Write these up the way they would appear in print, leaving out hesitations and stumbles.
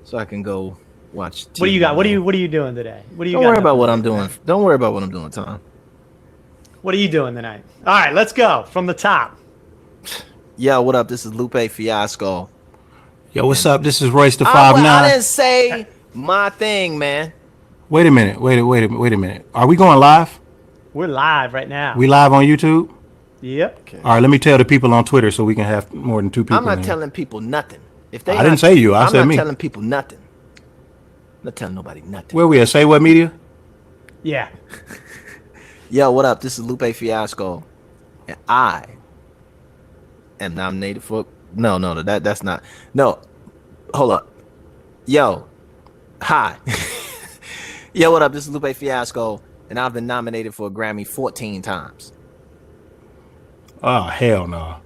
so I can go watch TV. What do you got? What are you doing today? What do you Don't got? worry about what I'm doing. Don't worry about what I'm doing, Tom. What are you doing tonight? All right, let's go from the top. Yo, what up? This is Lupe Fiasco. Yo, what's up? This is Royce the I 5'9". didn't say my thing, man. Wait a minute. Wait a minute. Are we going live? We're live right now. We live on YouTube? Yep. Okay. All right, let me tell the people on Twitter so we can have more than 2 people. I'm not in telling people nothing. If they I didn't say you. I said me. I'm not telling people nothing. I'm not telling nobody nothing. Where we at? Say what media? Yeah. Yo, what up? This is Lupe Fiasco, and I am nominated for. No, that's not. No, hold up. Yo, hi. Yo, what up? This is Lupe Fiasco, and I've been nominated for a Grammy 14 times. Oh, hell no.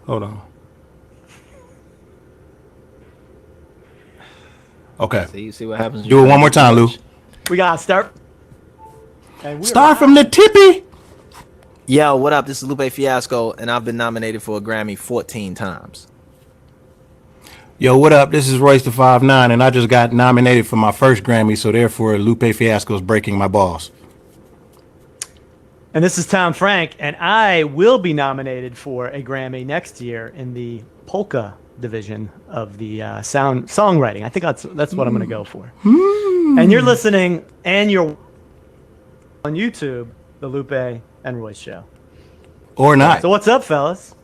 Hold on. Okay. See, you see what happens? Do it one more time, Lou. We got to start. Start from the tippy. Yo, what up? This is Lupe Fiasco, and I've been nominated for a Grammy 14 times. Yo, what up? This is Royce the 5'9", and I just got nominated for my first Grammy, so therefore Lupe Fiasco is breaking my balls. And this is Tom Frank, and I will be nominated for a Grammy next year in the polka division of the songwriting. I think that's what I'm going to go for. And you're listening, and you're on YouTube, the Lupe and Royce show. Or not. So what's up, fellas?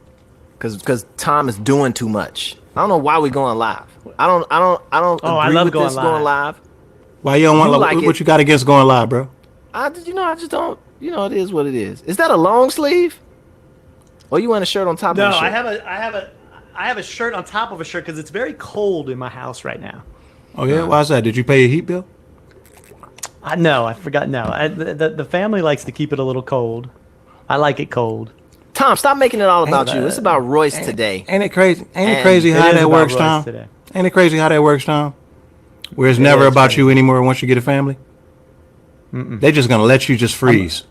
Because Tom is doing too much. I don't know why we're going live. I don't Oh, agree I love with going this live. going live. Why you don't want what you got against going live, bro? I just don't. It is what it is. Is that a long sleeve? Or you want a shirt on top No, of a shirt? I have a shirt on top of a shirt because it's very cold in my house right now. Oh yeah, why is that? Did you pay your heat bill? No, I forgot. No, the family likes to keep it a little cold. I like it cold. Tom, stop making it all about you. It's about Royce today. Ain't it crazy? Ain't it crazy how that works, Tom? Ain't it crazy how that works, Tom? Where it's never about you anymore once you get a family. They're just gonna let you just freeze.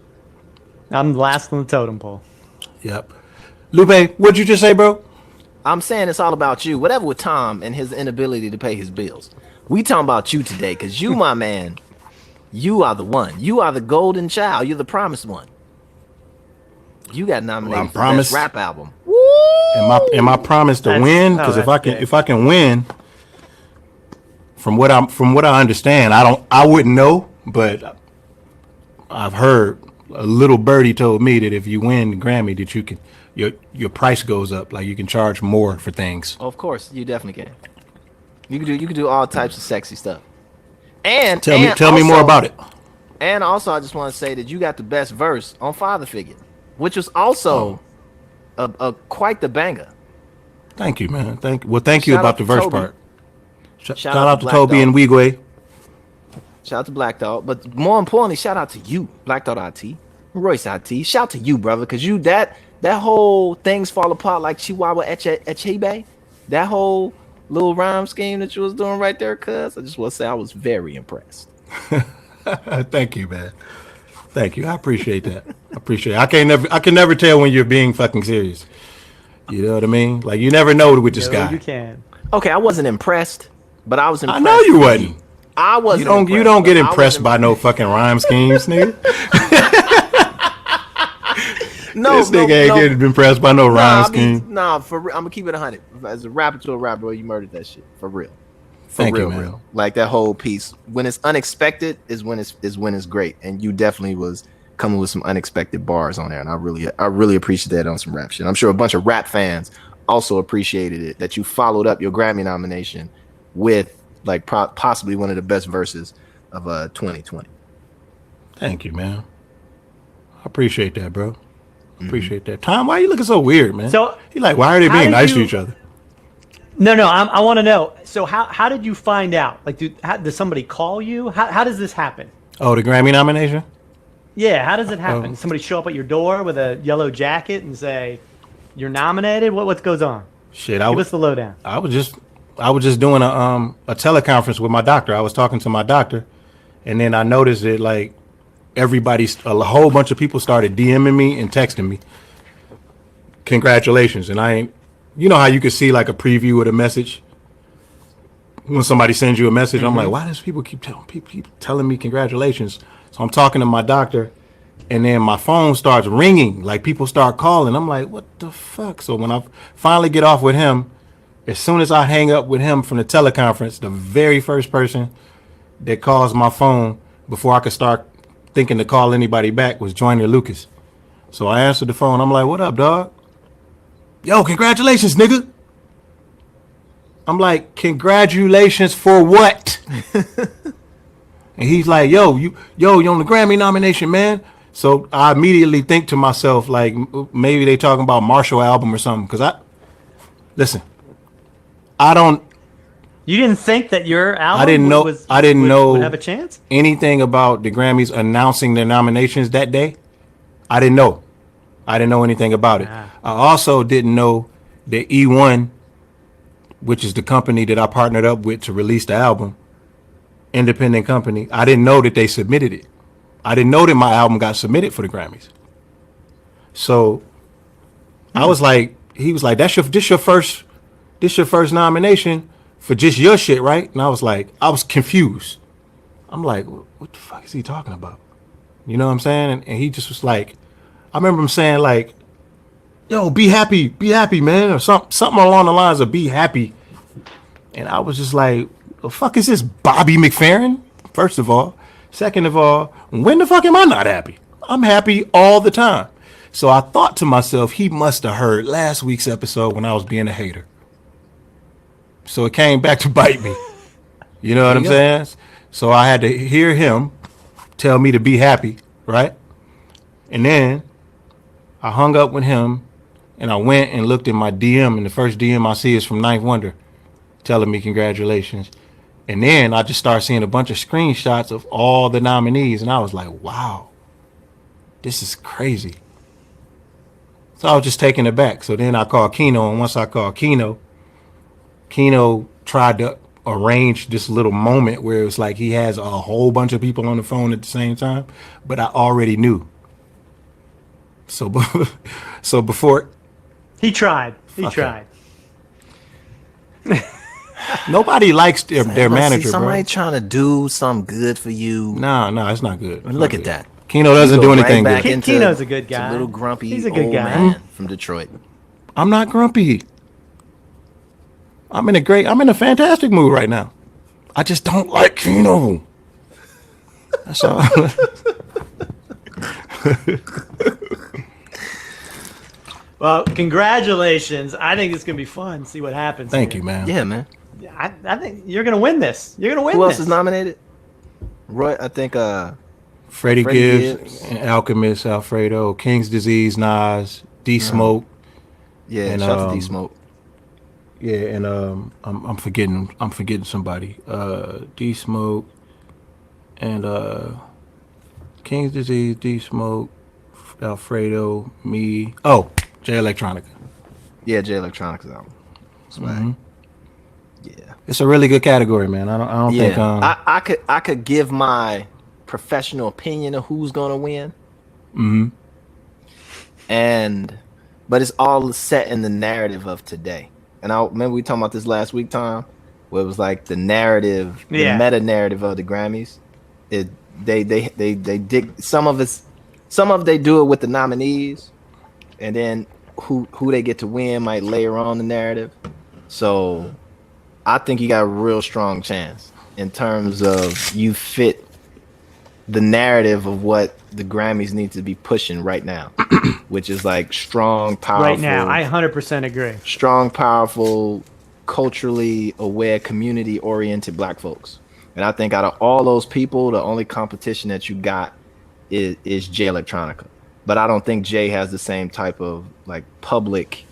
I'm last on the totem pole. Yep. Lupe, what'd you just say, bro? I'm saying it's all about you. Whatever with Tom and his inability to pay his bills. We talking about you today, because you, my man, you are the one. You are the golden child. You're the promised one. You got nominated for best rap album. Woo! Am I promised to win? Because if I can win, from what I understand, I wouldn't know, but I've heard a little birdie told me that if you win the Grammy, that you can your price goes up, like you can charge more for things. Oh, of course, you definitely can. You can do all types of sexy stuff. And tell me more about it. And also, I just want to say that you got the best verse on Father Figure, which was also a quite the banger. Thank you, man. Thank you about the verse part. Shout out to Black Toby Dog. and Wigway. Shout out to Black Dog, but more importantly, shout out to you, Black Dog IT, Royce IT. Shout out to you, brother, because you that whole things fall apart like Chihuahua Echebe, that whole little rhyme scheme that you was doing right there, cuz I just want to say I was very impressed. Thank you, man. Thank you. I appreciate that. I can never tell when you're being fucking serious. You know what I mean? Like you never know with this guy. You can. Okay, I wasn't impressed, but I was impressed. I know you wasn't. I wasn't. You don't get impressed by no fucking rhyme schemes, nigga. This nigga ain't getting impressed by no rhyme scheme. For real, I'm gonna keep it 100. As a rapper to a rapper, you murdered that shit for real. Thank you, man. Like that whole piece. When it's unexpected is when it's great, and you definitely was coming with some unexpected bars on there, and I really appreciate that on some rap shit. I'm sure a bunch of rap fans also appreciated it that you followed up your Grammy nomination with like possibly one of the best verses of 2020. Thank you, man. I appreciate that, bro. Appreciate that. Tom, why are you looking so weird, man? So why are they being nice to each other? No, I want to know. So how did you find out? Like, does somebody call you? How does this happen? Oh, the Grammy nomination? Yeah, how does it happen? Does somebody show up at your door with a yellow jacket and say, "You're nominated"? What goes on? Shit, give us the lowdown. I was just doing a teleconference with my doctor. I was talking to my doctor, and then I noticed that like a whole bunch of people started DMing me and texting me, congratulations. And I ain't, you know how you could see like a preview of the message, when somebody sends you a message, I'm like, why does people keep telling me congratulations? So I'm talking to my doctor, and then my phone starts ringing, like people start calling. I'm like, what the fuck? So when I finally get off with him, as soon as I hang up with him from the teleconference, the very first person that calls my phone before I could start thinking to call anybody back was Joyner Lucas. So I answered the phone. I'm like, what up, dog? Yo, congratulations, nigga. I'm like, congratulations for what? And he's like, yo, you on the Grammy nomination, man. So I immediately think to myself, like, maybe they talking about Marshall album or something. Because You didn't think that your album I didn't know would have a chance? anything about the Grammys announcing their nominations that day. I didn't know. I didn't know anything about it. I also didn't know that E1, which is the company that I partnered up with to release the album, independent company, I didn't know that they submitted it. I didn't know that my album got submitted for the Grammys. So I was like, he was like, this your first nomination for just your shit, right? And I was confused. I'm like, what the fuck is he talking about? You know what I'm saying? And he just was like, I remember him saying like, yo, be happy, man, or something along the lines of be happy. And I was just like, the fuck is this, Bobby McFerrin? First of all. Second of all, when the fuck am I not happy? I'm happy all the time. So I thought to myself, he must have heard last week's episode when I was being a hater. So it came back to bite me. You know what I'm saying? So I had to hear him tell me to be happy, right? And then I hung up with him and I went and looked at my DM, and the first DM I see is from Ninth Wonder telling me congratulations. And then I just started seeing a bunch of screenshots of all the nominees, and I was like, wow, this is crazy. So I was just taken aback. So then I called Keno, and once I called Keno tried to arrange this little moment where it was like he has a whole bunch of people on the phone at the same time, but I already knew. So before he tried. Nobody likes their manager, somebody bro. trying to do something good for you. No, it's not good. Look at that. Keno doesn't do anything good. Keno's a good guy. A little grumpy. He's a good old guy man from Detroit. I'm not grumpy. I'm in a fantastic mood right now. I just don't like Keno. That's all. Well, congratulations. I think it's going to be fun. See what happens. Thank you, man. Yeah, man. I think you're going to win this. You're going to win Who this. else is nominated? Roy, I think Freddie Gibbs, and Alchemist, Alfredo, King's Disease, Nas, D Smoke. Yeah, and, shout out to D Smoke. Yeah, and I'm forgetting somebody. D Smoke and King's Disease, D Smoke, Alfredo, me. Oh, Jay Electronica. Yeah, Jay Electronica's album. Swag. Yeah, it's a really good category, man. I don't think I could give my professional opinion of who's gonna win. But it's all set in the narrative of today. And I remember we talking about this last week, Tom, where it was like the narrative, the meta narrative of the Grammys. They dig some of they do it with the nominees, and then who they get to win might layer on the narrative. So I think you got a real strong chance in terms of you fit the narrative of what the Grammys need to be pushing right now, which is like strong, powerful. Right now, I 100% agree. Strong, powerful, culturally aware, community-oriented Black folks. And I think out of all those people, the only competition that you got is Jay Electronica. But I don't think Jay has the same type of like public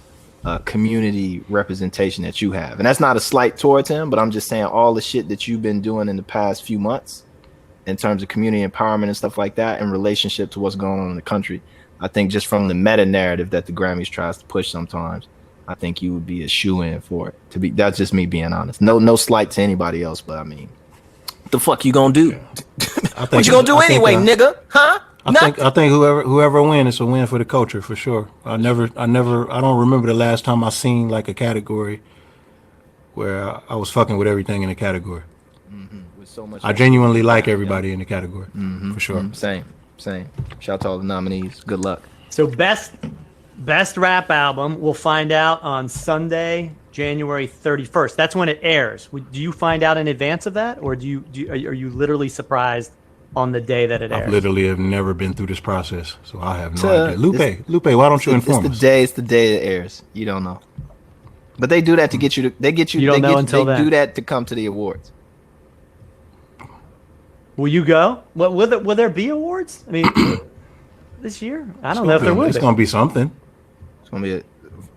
community representation that you have. And that's not a slight towards him, but I'm just saying all the shit that you've been doing in the past few months in terms of community empowerment and stuff like that in relationship to what's going on in the country. I think just from the meta narrative that the Grammys tries to push sometimes, I think you would be a shoe-in for it. That's just me being honest. No slight to anybody else, but I mean, what the fuck you gonna do? What you gonna do anyway, nigga? Huh? I think whoever wins, it's a win for the culture for sure. I don't remember the last time I seen like a category where I was fucking with everything in the category. With so much. I genuinely like everybody in the category, for sure. Same. Shout out to all the nominees. Good luck. So best rap album, we'll find out on Sunday, January 31st. That's when it airs. Do you find out in advance of that, or are you literally surprised on the day that it airs? I literally have never been through this process, so I have no idea. Lupe, why don't you inform us? It's the day it airs. You don't know. But they do that to get you to. They get you. You don't know until they then. do that to come to the awards. Will you go? Will there be awards? I mean, this year? I don't know if there will be. It's going to be something. It's gonna be.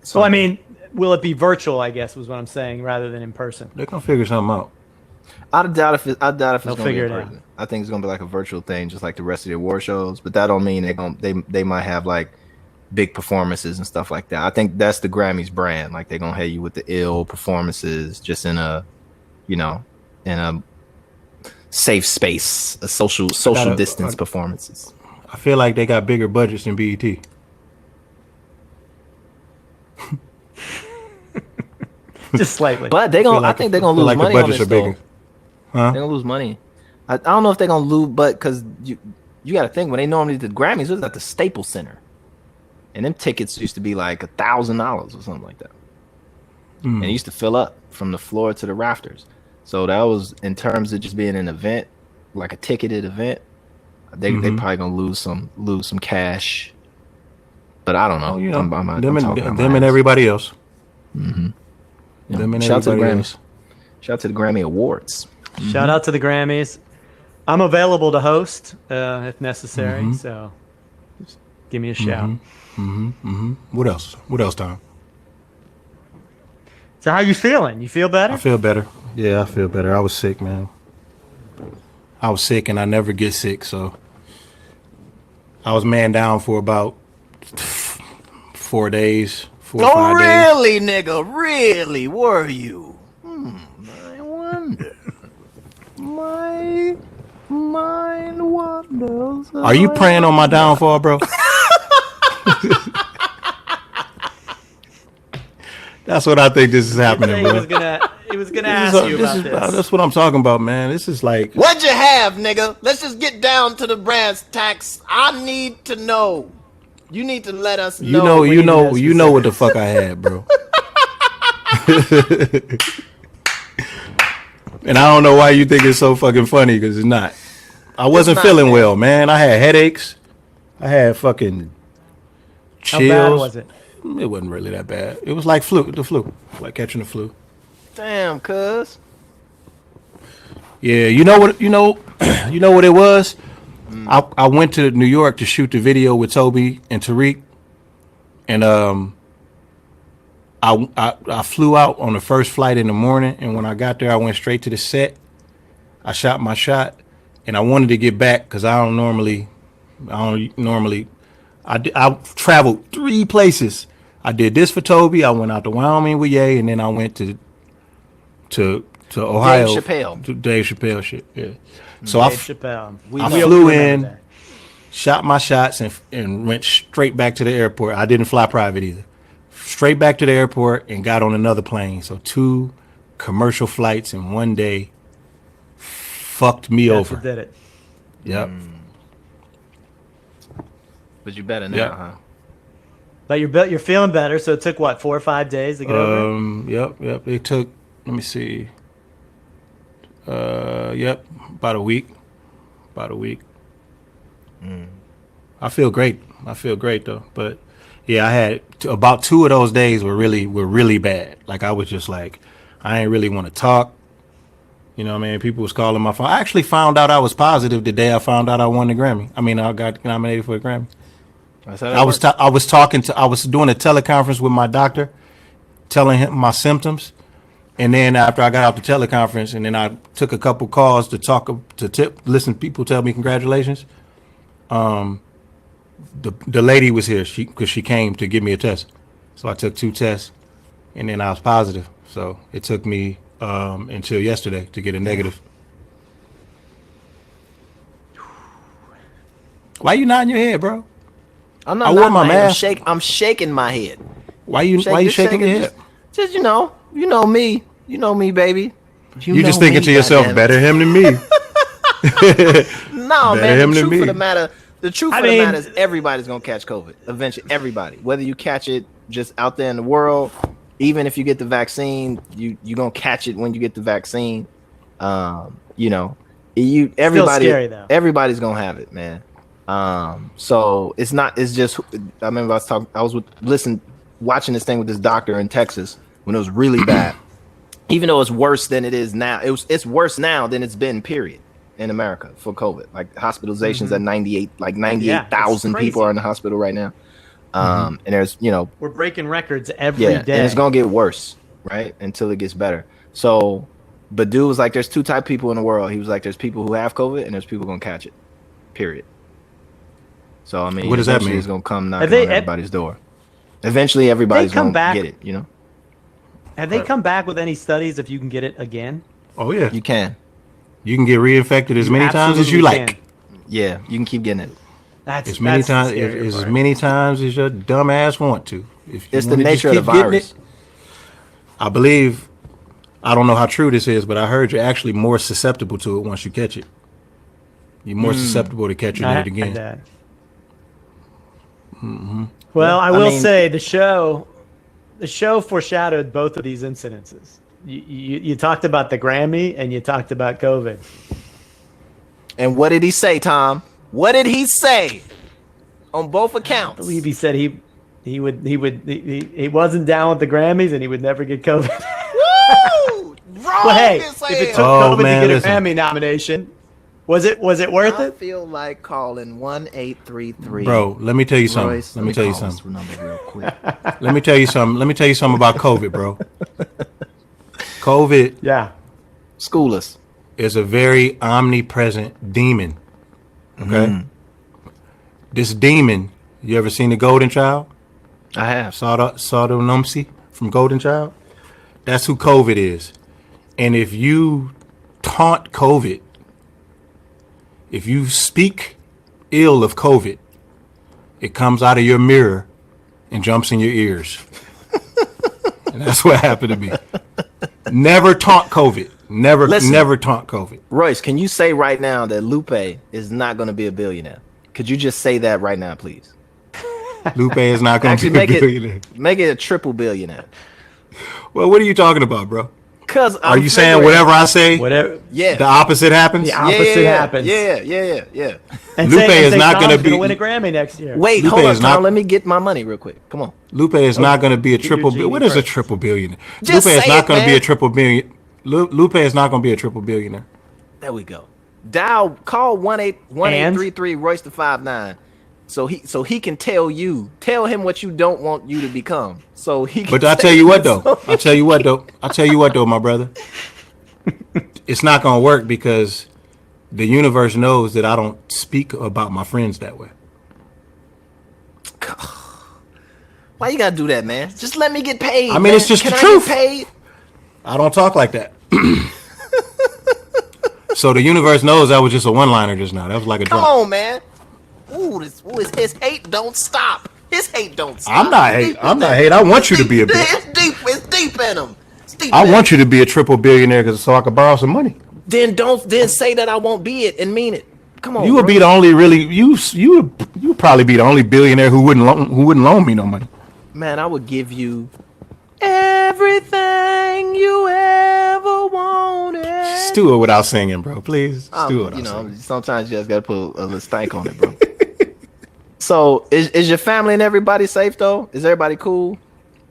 So I mean, will it be virtual? I guess was what I'm saying, rather than in person. They're going to figure something out. I doubt if it's They'll gonna be figure in it out. person. I think it's gonna be like a virtual thing, just like the rest of the award shows. But that don't mean they might have like big performances and stuff like that. I think that's the Grammys brand. Like they're gonna have you with the ill performances, just in a, in a safe space, a social distance performances. I feel like they got bigger budgets than BET. Just slightly. But I think they're gonna lose money on this though. Huh? They're gonna lose money. I don't know if they're gonna lose, but because you got to think when they normally did the Grammys, it was at the Staples Center, and them tickets used to be like $1,000 or something like that, and it used to fill up from the floor to the rafters. So that was, in terms of just being an event, like a ticketed event, they probably gonna lose some cash. But I don't know. Them and everybody else. Mm-hmm. Them and Shout out to the everybody Grammys. else. Shout out to the Grammy Awards. Shout out to the Grammys. I'm available to host if necessary. So just give me a shout. What else, Tom? So how you feeling? You feel better? I feel better. Yeah, I feel better. I was sick, man. I was sick, and I never get sick, so I was man down for about 4 days, 4 or 5 days. Oh, really, nigga? Really? Were you? I wonder. My mind wanders. Are you praying on my downfall, bro? That's what I think this is happening, bro. He was gonna ask you about this. That's what I'm talking about, man. This is like, What'd you have, nigga? Let's just get down to the brass tacks. I need to know. You need to let us know. you know what the fuck I had, bro. And I don't know why you think it's so fucking funny, because it's not. I wasn't feeling well, man. I had headaches. I had fucking chills. How bad was it? It wasn't really that bad. It was like the flu, like catching the flu. Damn, cuz. Yeah, you know what it was? I went to New York to shoot the video with Toby and Tariq, and I flew out on the first flight in the morning, and when I got there, I went straight to the set. I shot my shot, and I wanted to get back because I traveled 3 places. I did this for Toby. I went out to Wyoming with Ye, and then I went to Ohio. Dave Chappelle. To Dave Chappelle shit. Yeah. So Dave Chappelle. I flew in, shot my shots, and went straight back to the airport. I didn't fly private either. Straight back to the airport and got on another plane. So 2 commercial flights in one day fucked me over. What did it. Yep. But you better now, Yeah. huh? But you're feeling better, so it took what, 4 or 5 days to get over it? Yep. It took, let me see. About a week. I feel great though. But yeah, I had about 2 of those days were really bad. Like I was just like, I ain't really want to talk. You know what I mean? People was calling my phone. I actually found out I was positive the day I found out I won the Grammy. I mean, I got nominated for a Grammy. I was doing a teleconference with my doctor, telling him my symptoms, and then after I got out the teleconference, and then I took a couple calls to listen to people tell me congratulations. The lady was here because she came to give me a test, so I took 2 tests, and then I was positive. So it took me until yesterday to get a negative. Why you nodding your head, bro? I'm not. I wore my mask. I'm shaking my head. Why you shaking your head? Just you know me. You know me, baby. You just thinking to yourself, better him than me. No, man. The truth of the matter, is everybody's gonna catch COVID eventually. Everybody, whether you catch it just out there in the world, even if you get the vaccine, you gonna catch it when you get the vaccine. You know, everybody, scary, though. Everybody's gonna have it, man. So it's not. It's just. I remember I was watching this thing with this doctor in Texas when it was really bad. Even though it's worse than it is now, it's worse now than it's been. Period. In America for COVID, like hospitalizations at 98,000 people are in the hospital right now. And there's, we're breaking records every day, and it's gonna get worse, right? Until it gets better. So, but dude was like, there's two type of people in the world. He was like, there's people who have COVID and there's people gonna catch it. Period. So I mean, what does that mean? It's gonna come knocking on everybody's door. Eventually, everybody's gonna get it. Have they come back with any studies if you can get it again? Oh yeah, you can. You can get reinfected as many times as you like. Yeah, you can keep getting it. As many times as your dumb ass want to. It's the nature of the virus. I believe, I don't know how true this is, but I heard you're actually more susceptible to it once you catch it. You're more susceptible to catching it again. Well, I will say the show foreshadowed both of these incidences. You talked about the Grammy and you talked about COVID. And what did he say, Tom? What did he say on both accounts? I believe he said he wasn't down with the Grammys and he would never get COVID. Woo! Well, hey, if it took COVID to get a Grammy nomination, was it worth it? I feel like calling 1-833. Bro, let me tell you something. Royce, let me tell you something. This number real quick. Let me tell you something. Let me tell you something about COVID, bro. COVID, school us, is a very omnipresent demon. Okay, this demon. You ever seen the Golden Child? I have. Sardo Numsi from Golden Child. That's who COVID is. And if you taunt COVID, if you speak ill of COVID, it comes out of your mirror and jumps in your ears. And that's what happened to me. Never taunt COVID. Never taunt COVID. Royce, can you say right now that Lupe is not going to be a billionaire? Could you just say that right now, please? Lupe is not going to be a billionaire. Make it a triple billionaire. Well, what are you talking about, bro? Because are you saying whatever I say, the opposite happens? The opposite happens. Yeah. And Lupe is not going to win a Grammy next year. Wait, Lupe hold on, Tom. Let me get my money real quick. Come on. Lupe is not going to be a triple. What is a triple billionaire? Just Lupe is not going to be a triple billion. Lupe is not going to be a triple billionaire. There we go. Call 1-833 Royce the 59. So he can tell him what you don't want you to become. So he can. But I'll tell you what though, my brother. It's not gonna work because the universe knows that I don't speak about my friends that way. Why you gotta do that, man? Just let me get paid. I mean, man. it's just Can the I truth. Get paid? I don't talk like that. So the universe knows that was just a one-liner just now. That was like a drop. Come on, man. Ooh, his hate don't stop. His hate don't stop. I'm not hate. I want you to be a billionaire. It's deep in him. I want you to be a triple billionaire so I can borrow some money. Then say that I won't be it and mean it. Come on. You would be the only you would probably be the only billionaire who wouldn't loan me no money. Man, I would give you everything you ever wanted. Just do it without singing, bro. Please. Just do it. Sometimes you just gotta put a little stank on it, bro. So is your family and everybody safe though? Is everybody cool?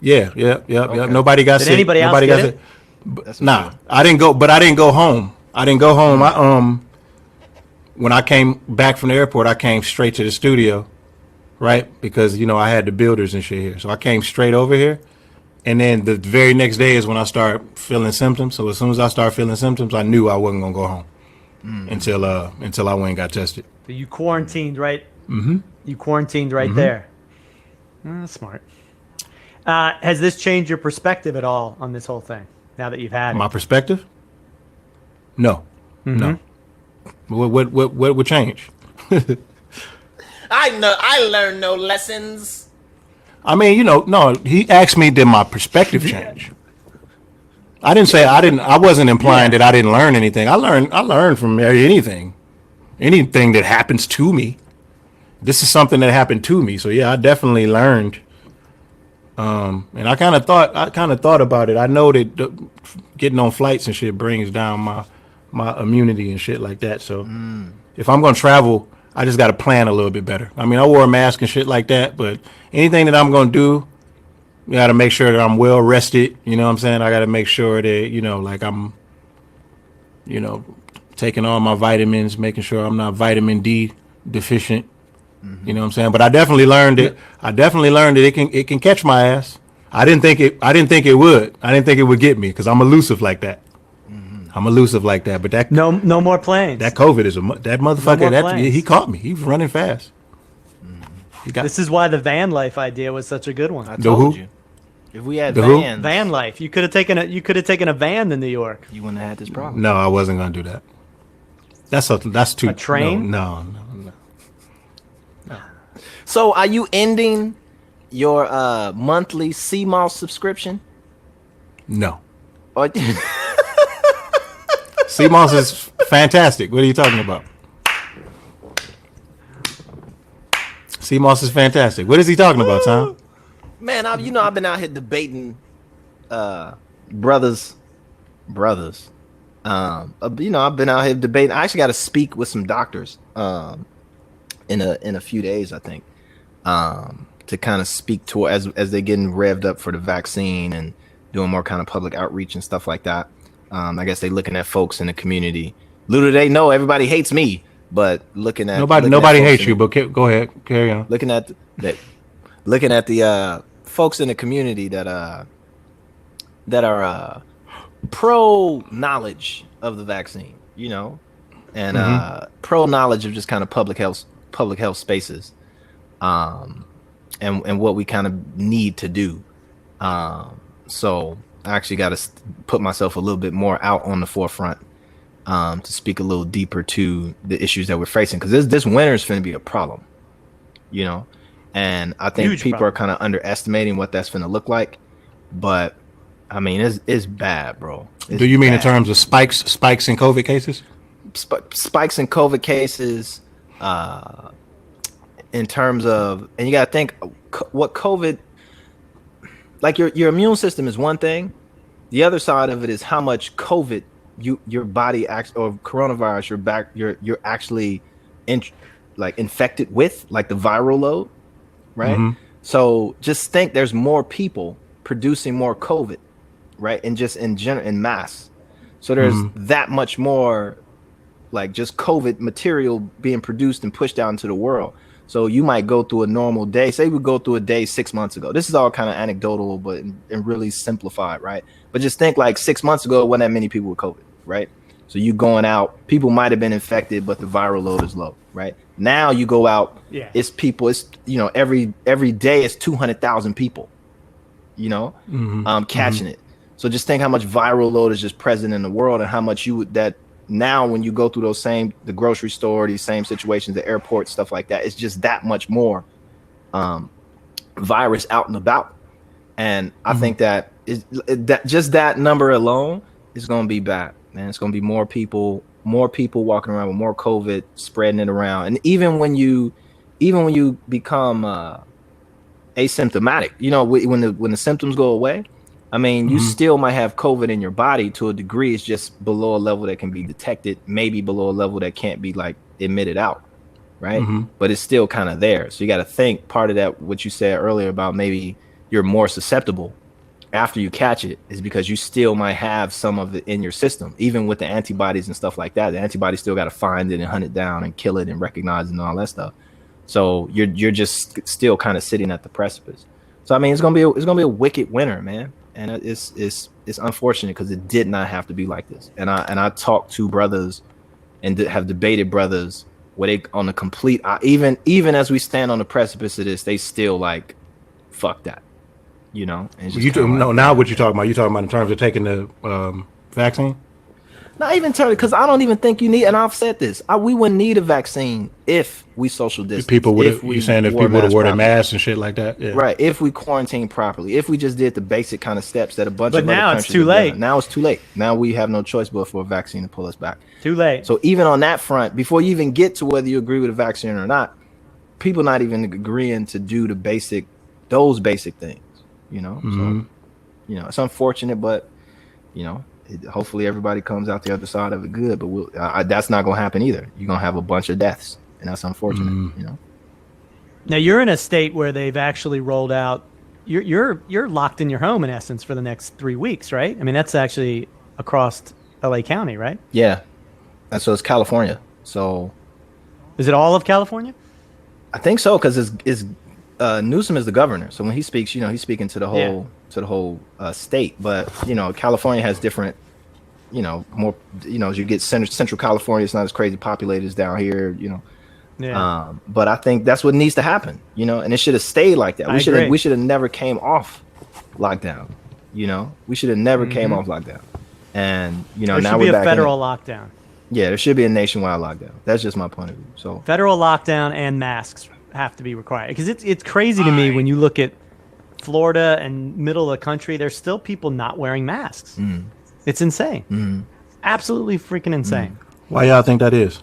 Yeah. Okay. Nobody got sick. Anybody else get it? Nah, I didn't go home. When I came back from the airport, I came straight to the studio, right? Because I had the builders and shit here. So I came straight over here. And then the very next day is when I start feeling symptoms. So as soon as I start feeling symptoms, I knew I wasn't gonna go home until I went and got tested. So you quarantined, right? Mm-hmm. You quarantined right there. That's smart. Has this changed your perspective at all on this whole thing? Now that you've had my perspective? No, no. What would change? I learned no lessons. I mean, no. He asked me, did my perspective change? I didn't say I wasn't implying that I didn't learn anything. I learned from anything that happens to me. This is something that happened to me. So yeah, I definitely learned. And I kind of thought about it. I know that getting on flights and shit brings down my immunity and shit like that. So if I'm going to travel, I just got to plan a little bit better. I mean, I wore a mask and shit like that, but anything that I'm going to do, you got to make sure that I'm well rested. You know what I'm saying? I got to make sure that, like I'm, taking all my vitamins, making sure I'm not vitamin D deficient. You know what I'm saying? But I definitely learned it. It can catch my ass. I didn't think it would. I didn't think it would get me because I'm elusive like that. I'm elusive like that. But that no more planes. That COVID is that motherfucker. He caught me. He was running fast. This is why the van life idea was such a good one. I told you. If we had vans, van life, you could have taken a van to New York. You wouldn't have had this problem. No, I wasn't gonna do that. That's too. A train? No. So, are you ending your monthly CMOS subscription? No. Or CMOS is fantastic. What are you talking about? CMOS is fantastic. What is he talking about, Tom? Man, I've been out here debating brothers. I've been out here debating. I actually got to speak with some doctors in a few days, I think. To kind of speak to as they're getting revved up for the vaccine and doing more kind of public outreach and stuff like that. I guess they're looking at folks in the community. Little do they know, everybody hates me, but looking at nobody hates you. But go ahead, carry on. Looking at the folks in the community that are pro knowledge of the vaccine, and pro knowledge of just kind of public health spaces. And what we kind of need to do. So I actually got to put myself a little bit more out on the forefront to speak a little deeper to the issues that we're facing. Because this winter is going to be a problem, And I think Huge people problem. are kind of underestimating what that's going to look like. But, I mean, it's bad, bro. Do you mean in terms of spikes in COVID cases? Spikes in COVID cases, in terms of, and you got to think what COVID, like your immune system is one thing. The other side of it is how much COVID your body or coronavirus you're actually infected with, like the viral load, right? Mm-hmm. So just think there's more people producing more COVID, right? And just in general, in mass. So there's that much more like just COVID material being produced and pushed out into the world. So you might go through a normal day. Say we go through a day 6 months ago. This is all kind of anecdotal, but and really simplified, right? But just think like 6 months ago, it wasn't that many people with COVID, right? So you going out, people might have been infected, but the viral load is low, right? Now you go out, it's people, it's every day it's 200,000 people, catching it. So just think how much viral load is just present in the world, and how much now when you go through the grocery store, these same situations, the airport, stuff like that, it's just that much more virus out and about. And I think that just that number alone is going to be bad, man. It's going to be more people walking around with more COVID, spreading it around. And even when you become asymptomatic, when the symptoms go away, I mean, you still might have COVID in your body to a degree. It's just below a level that can be detected, maybe below a level that can't be like emitted out, right? But it's still kind of there. So you got to think part of that, what you said earlier about maybe you're more susceptible after you catch it, is because you still might have some of it in your system, even with the antibodies and stuff like that. The antibodies still got to find it and hunt it down and kill it and recognize it and all that stuff. So you're just still kind of sitting at the precipice. So I mean, it's gonna be a wicked winter, man. And it's unfortunate because it did not have to be like this. And I talked to brothers and have debated brothers where they on the complete, even as we stand on the precipice of this, they still like, fuck that, And now what you talking about? You talking about in terms of taking the vaccine? Not even turn, because I don't even think you need. And I've said this: we wouldn't need a vaccine if we social distance. People would. You saying if people would have wore their masks and shit like that? Yeah. Right. If we quarantine properly, if we just did the basic kind of steps that a bunch of other now countries it's too late. Now it's too late. Now we have no choice but for a vaccine to pull us back. Too late. So even on that front, before you even get to whether you agree with a vaccine or not, people not even agreeing to do those basic things. You know. Mm-hmm. So it's unfortunate, but hopefully everybody comes out the other side of it good, but that's not going to happen either. You're going to have a bunch of deaths, and that's unfortunate. Now you're in a state where they've actually rolled out. You're locked in your home in essence for the next 3 weeks, right? I mean, that's actually across LA County, right? Yeah, and so it's California. So is it all of California? I think so, because it's Newsom is the governor, so when he speaks, he's speaking to the whole state. But California has different, more, as you get central California, it's not as crazy populated as down here, Yeah. But I think that's what needs to happen, and it should have stayed like that. We should have never came off lockdown. We should have never came off lockdown, and there now should we're be a back federal lockdown. Yeah, there should be a nationwide lockdown. That's just my point of view. So federal lockdown and masks have to be required, because it's crazy to me when you look at Florida and middle of the country, there's still people not wearing masks. It's insane. Absolutely freaking insane. Why y'all think that is?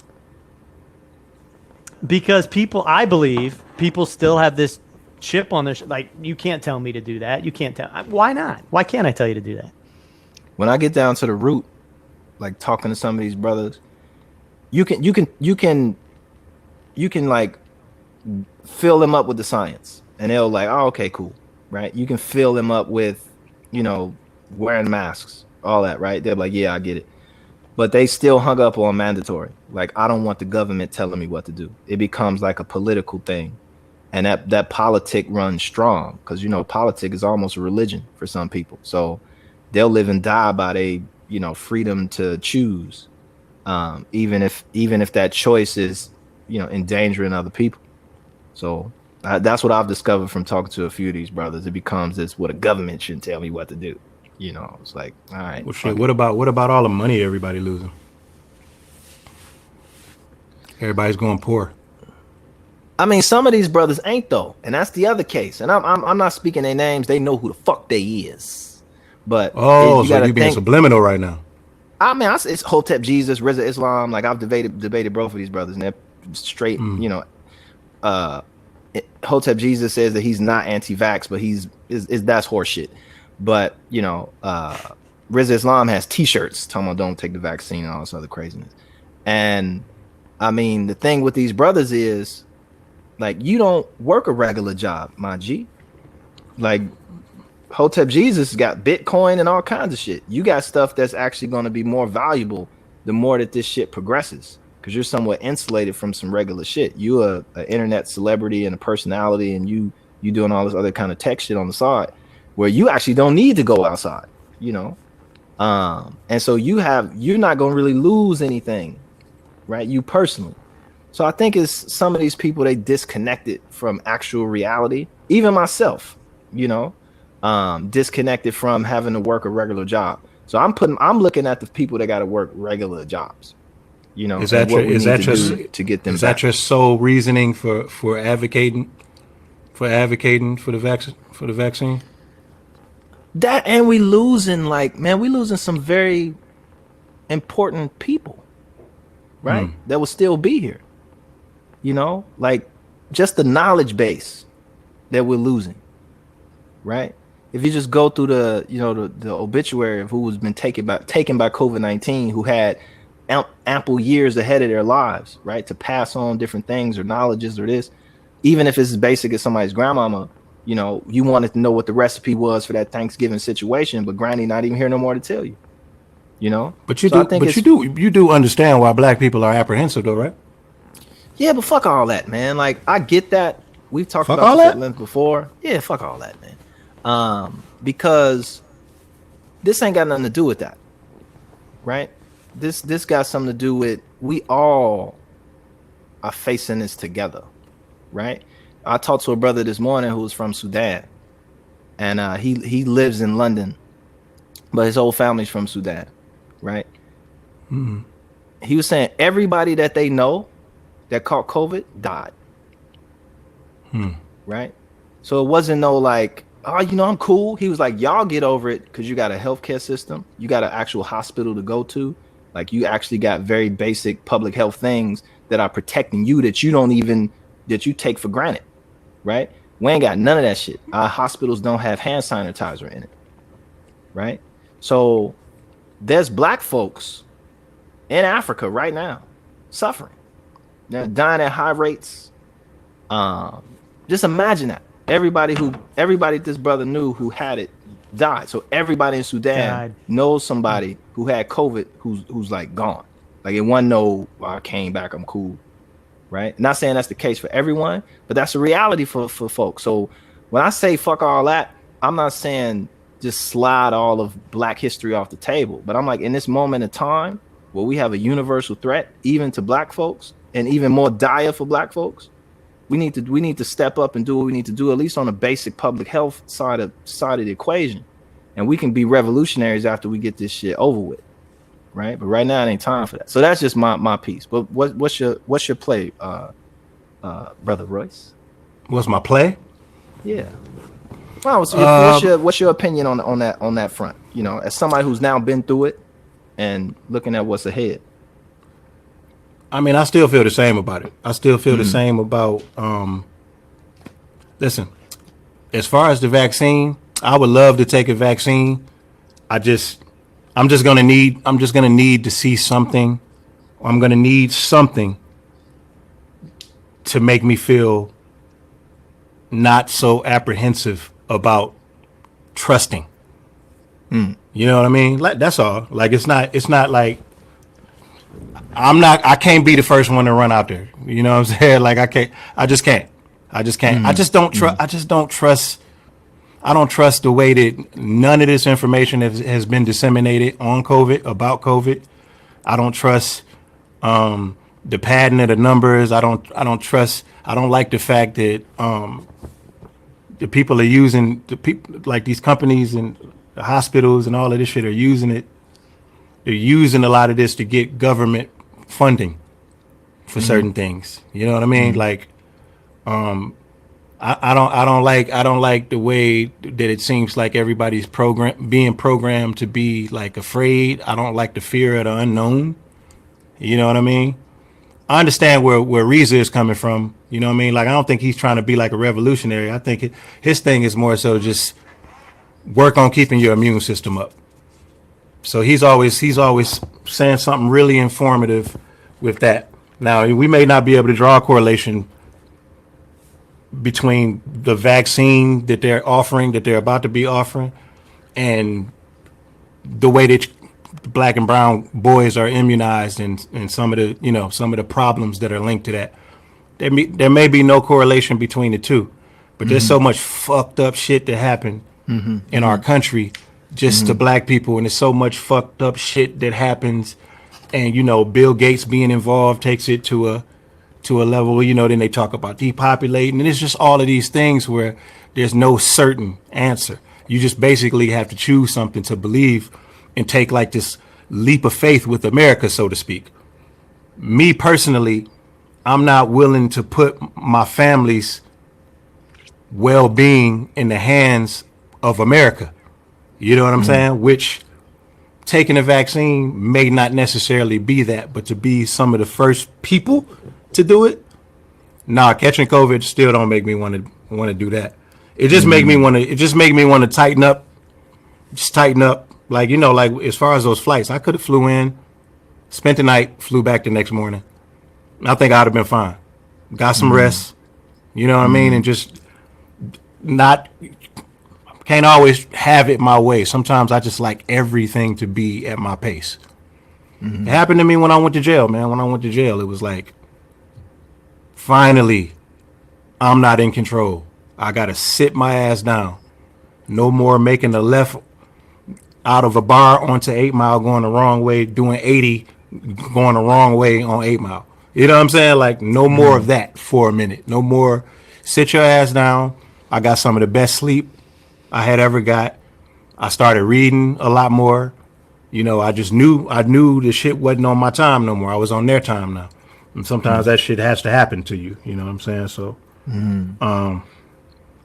Because I believe people still have this chip on their like, you can't tell me to do that. You can't tell. Why not? Why can't I tell you to do that? When I get down to the root, like talking to some of these brothers, you can like fill them up with the science, and they'll like, oh, okay, cool, right? You can fill them up with, wearing masks, all that, right? They're like, yeah, I get it, but they still hung up on mandatory. Like, I don't want the government telling me what to do. It becomes like a political thing, and that politic runs strong, because politics is almost a religion for some people. So they'll live and die by their freedom to choose, even if that choice is endangering other people. So that's what I've discovered from talking to a few of these brothers. It becomes this: what a government shouldn't tell me what to do. It's like, all right. Well, shit, what about all the money everybody losing? Everybody's going poor. I mean, some of these brothers ain't though, and that's the other case. And I'm not speaking their names. They know who the fuck they is. But so you being subliminal right now? I mean, it's Hotep Jesus, Reza Islam. Like, I've debated both of these brothers, and they're straight. Hotep Jesus says that he's not anti-vax, but that's horseshit. But Reza Islam has T-shirts talking about don't take the vaccine and all this other craziness. And I mean, the thing with these brothers is, like, you don't work a regular job, my G. Like, Hotep Jesus got Bitcoin and all kinds of shit. You got stuff that's actually going to be more valuable the more that this shit progresses, because you're somewhat insulated from some regular shit. You an internet celebrity and a personality, and you doing all this other kind of tech shit on the side where you actually don't need to go outside, and so you're not going to really lose anything, right? You personally. So I think it's some of these people, they disconnected from actual reality. Even myself, disconnected from having to work a regular job. So I'm looking at the people that got to work regular jobs. Is that just to get them? Is that your sole reasoning for advocating for the vaccine? That, and we losing some very important people, right? That will still be here. Like, just the knowledge base that we're losing, right? If you just go through the obituary of who has been taken by COVID-19, who had ample years ahead of their lives, right, to pass on different things or knowledges or this, even if it's as basic as somebody's grandmama, you wanted to know what the recipe was for that Thanksgiving situation, but granny not even here no more to tell you, But you do understand why black people are apprehensive though, right? Yeah, but fuck all that, man. Like, I get that. We've talked about this at length before. Yeah, fuck all that, man. Because this ain't got nothing to do with that, right? This got something to do with, we all are facing this together, right? I talked to a brother this morning who was from Sudan, and he lives in London, but his whole family's from Sudan, right? He was saying everybody that they know that caught COVID died. Right? So it wasn't no like, oh, I'm cool. He was like, y'all get over it because you got a healthcare system. You got an actual hospital to go to. Like you actually got very basic public health things that are protecting you that you take for granted. Right? We ain't got none of that shit. Our hospitals don't have hand sanitizer in it. Right? So there's black folks in Africa right now suffering. They're dying at high rates. Just imagine that. Everybody this brother knew who had it died. So everybody in Sudan knows somebody who had COVID who's like gone. Like it wasn't no, I came back, I'm cool. Right? Not saying that's the case for everyone, but that's a reality for folks. So when I say fuck all that, I'm not saying just slide all of black history off the table. But I'm like, in this moment of time where we have a universal threat, even to black folks, and even more dire for black folks, we need to step up and do what we need to do, at least on the basic public health side of the equation. And we can be revolutionaries after we get this shit over with. Right? But right now it ain't time for that. So that's just my piece. But what's your play, brother Royce? What's my play? Yeah. Well, so what's your opinion on that front? As somebody who's now been through it and looking at what's ahead. I mean, I still feel the same about it. I still feel the same about, listen, as far as the vaccine, I would love to take a vaccine. I'm just going to need to see something. I'm going to need something to make me feel not so apprehensive about trusting. You know what I mean? Like, that's all. Like, it's not like, I can't be the first one to run out there. You know what I'm saying? Like I just can't. I just don't trust. I don't trust the way that none of this information has been disseminated on COVID, about COVID. I don't trust the padding of the numbers. I don't trust. I don't like the fact that the people are using like these companies and the hospitals and all of this shit are using it. They're using a lot of this to get government funding for certain things. You know what I mean? Like, I don't like the way that it seems like everybody's being programmed to be like afraid. I don't like the fear of the unknown. You know what I mean? I understand where Reza is coming from. You know what I mean? Like, I don't think he's trying to be like a revolutionary. I think his thing is more so just work on keeping your immune system up. So he's always saying something really informative with that. Now, we may not be able to draw a correlation between the vaccine that they're about to be offering, and the way that black and brown boys are immunized, and some of the problems that are linked to that. There may be no correlation between the two, but there's so much fucked up shit that happened in our country just to black people, and there's so much fucked up shit that happens, and Bill Gates being involved takes it to a level, then they talk about depopulating, and it's just all of these things where there's no certain answer. You just basically have to choose something to believe and take like this leap of faith with America, so to speak. Me personally, I'm not willing to put my family's well-being in the hands of America. You know what I'm saying? Which taking a vaccine may not necessarily be that, but to be some of the first people to do it, catching COVID still don't make me want to do that. It just make me want to tighten up. Just tighten up. Like, like as far as those flights, I could have flew in, spent the night, flew back the next morning. I think I'd have been fine. Got some rest. You know what I mean? And just can't always have it my way. Sometimes I just like everything to be at my pace. It happened to me when I went to jail, man. When I went to jail, it was like, finally, I'm not in control. I got to sit my ass down. No more making a left out of a bar onto 8 Mile, going the wrong way, doing 80, going the wrong way on 8 Mile. You know what I'm saying? Like, no more of that for a minute. No more sit your ass down. I got some of the best sleep I had ever got. I started reading a lot more. you know, I knew the shit wasn't on my time no more. I was on their time now. And sometimes that shit has to happen to you. You know what I'm saying? So,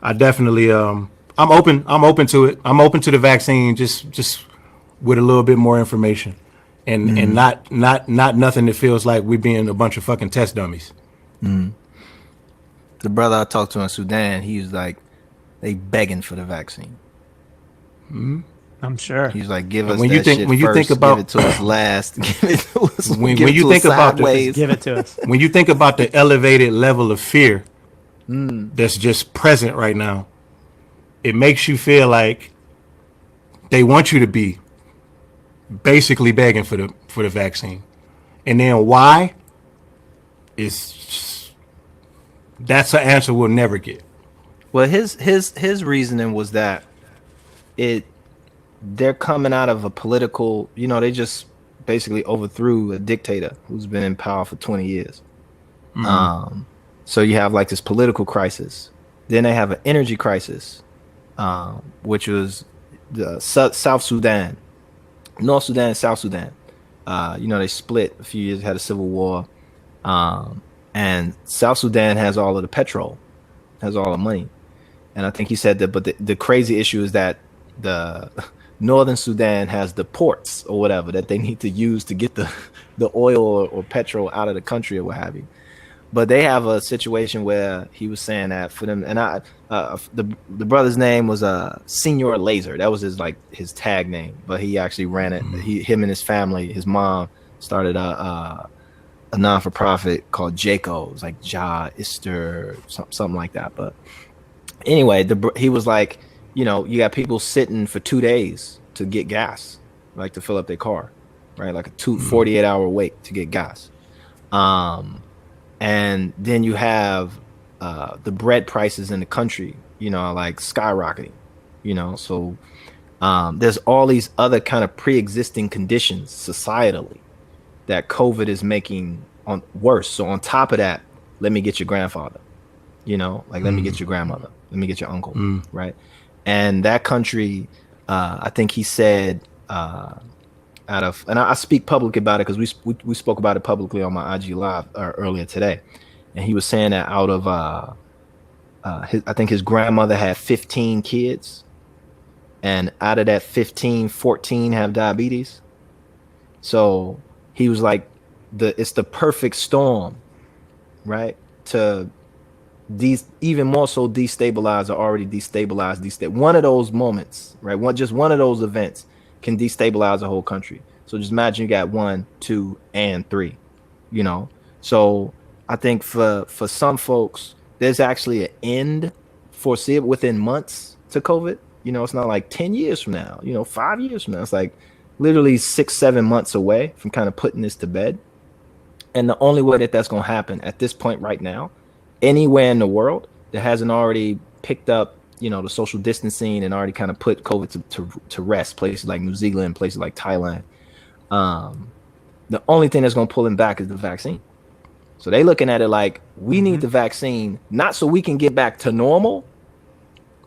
I definitely, I'm open to it. I'm open to the vaccine just with a little bit more information and not nothing that feels like we being a bunch of fucking test dummies. The brother I talked to in Sudan, he was like, they begging for the vaccine. I'm sure. He's like, give us when that you think shit when you first, think about give it to us last, give it to us. when give it you to think us about sideways. Give it to us. when you think about the elevated level of fear that's just present right now, it makes you feel like they want you to be basically begging for the vaccine. And then why is that's an answer we'll never get. Well, his reasoning was that they're coming out of a political, you know, they just basically overthrew a dictator who's been in power for 20 years. So you have like this political crisis. Then they have an energy crisis, which was the South Sudan, North Sudan, South Sudan. You know, they split a few years, had a civil war. And South Sudan has all of the petrol, has all the money. And I think he said that, but the crazy issue is that the Northern Sudan has the ports or whatever that they need to use to get the oil or petrol out of the country or what have you. But they have a situation where he was saying that for them, and the brother's name was Senior Laser. That was his tag name, but he actually ran it. Him and his family, his mom started a non-for-profit called JACO. It was like Ja Ister, something like that. But anyway, he was like, you know, you got people sitting for 2 days to get gas, like to fill up their car, right? Like a 48-hour wait to get gas. And then you have the bread prices in the country, you know, like skyrocketing, you know. So there's all these other kind of pre-existing conditions societally that COVID is making worse. So on top of that, let me get your grandfather, you know, like let me get your grandmother, let me get your uncle, right? And that country, I think he said, and I speak publicly about it because we spoke about it publicly on my IG Live earlier today, and he was saying that out of I think his grandmother had 15 kids, and out of that 15, 14 have diabetes. So he was like, it's the perfect storm, right? To even more so destabilize or already destabilize. One of those moments, right? One of those events can destabilize a whole country. So just imagine you got 1, 2, and 3, you know? So I think for some folks, there's actually an end foreseeable within months to COVID. You know, it's not like 10 years from now, you know, 5 years from now. It's like literally 6, 7 months away from kind of putting this to bed. And the only way that that's going to happen at this point right now, anywhere in the world that hasn't already picked up, you know, the social distancing and already kind of put COVID to rest, places like New Zealand, places like Thailand, the only thing that's going to pull them back is the vaccine. So they looking at it like, we need the vaccine, not so we can get back to normal,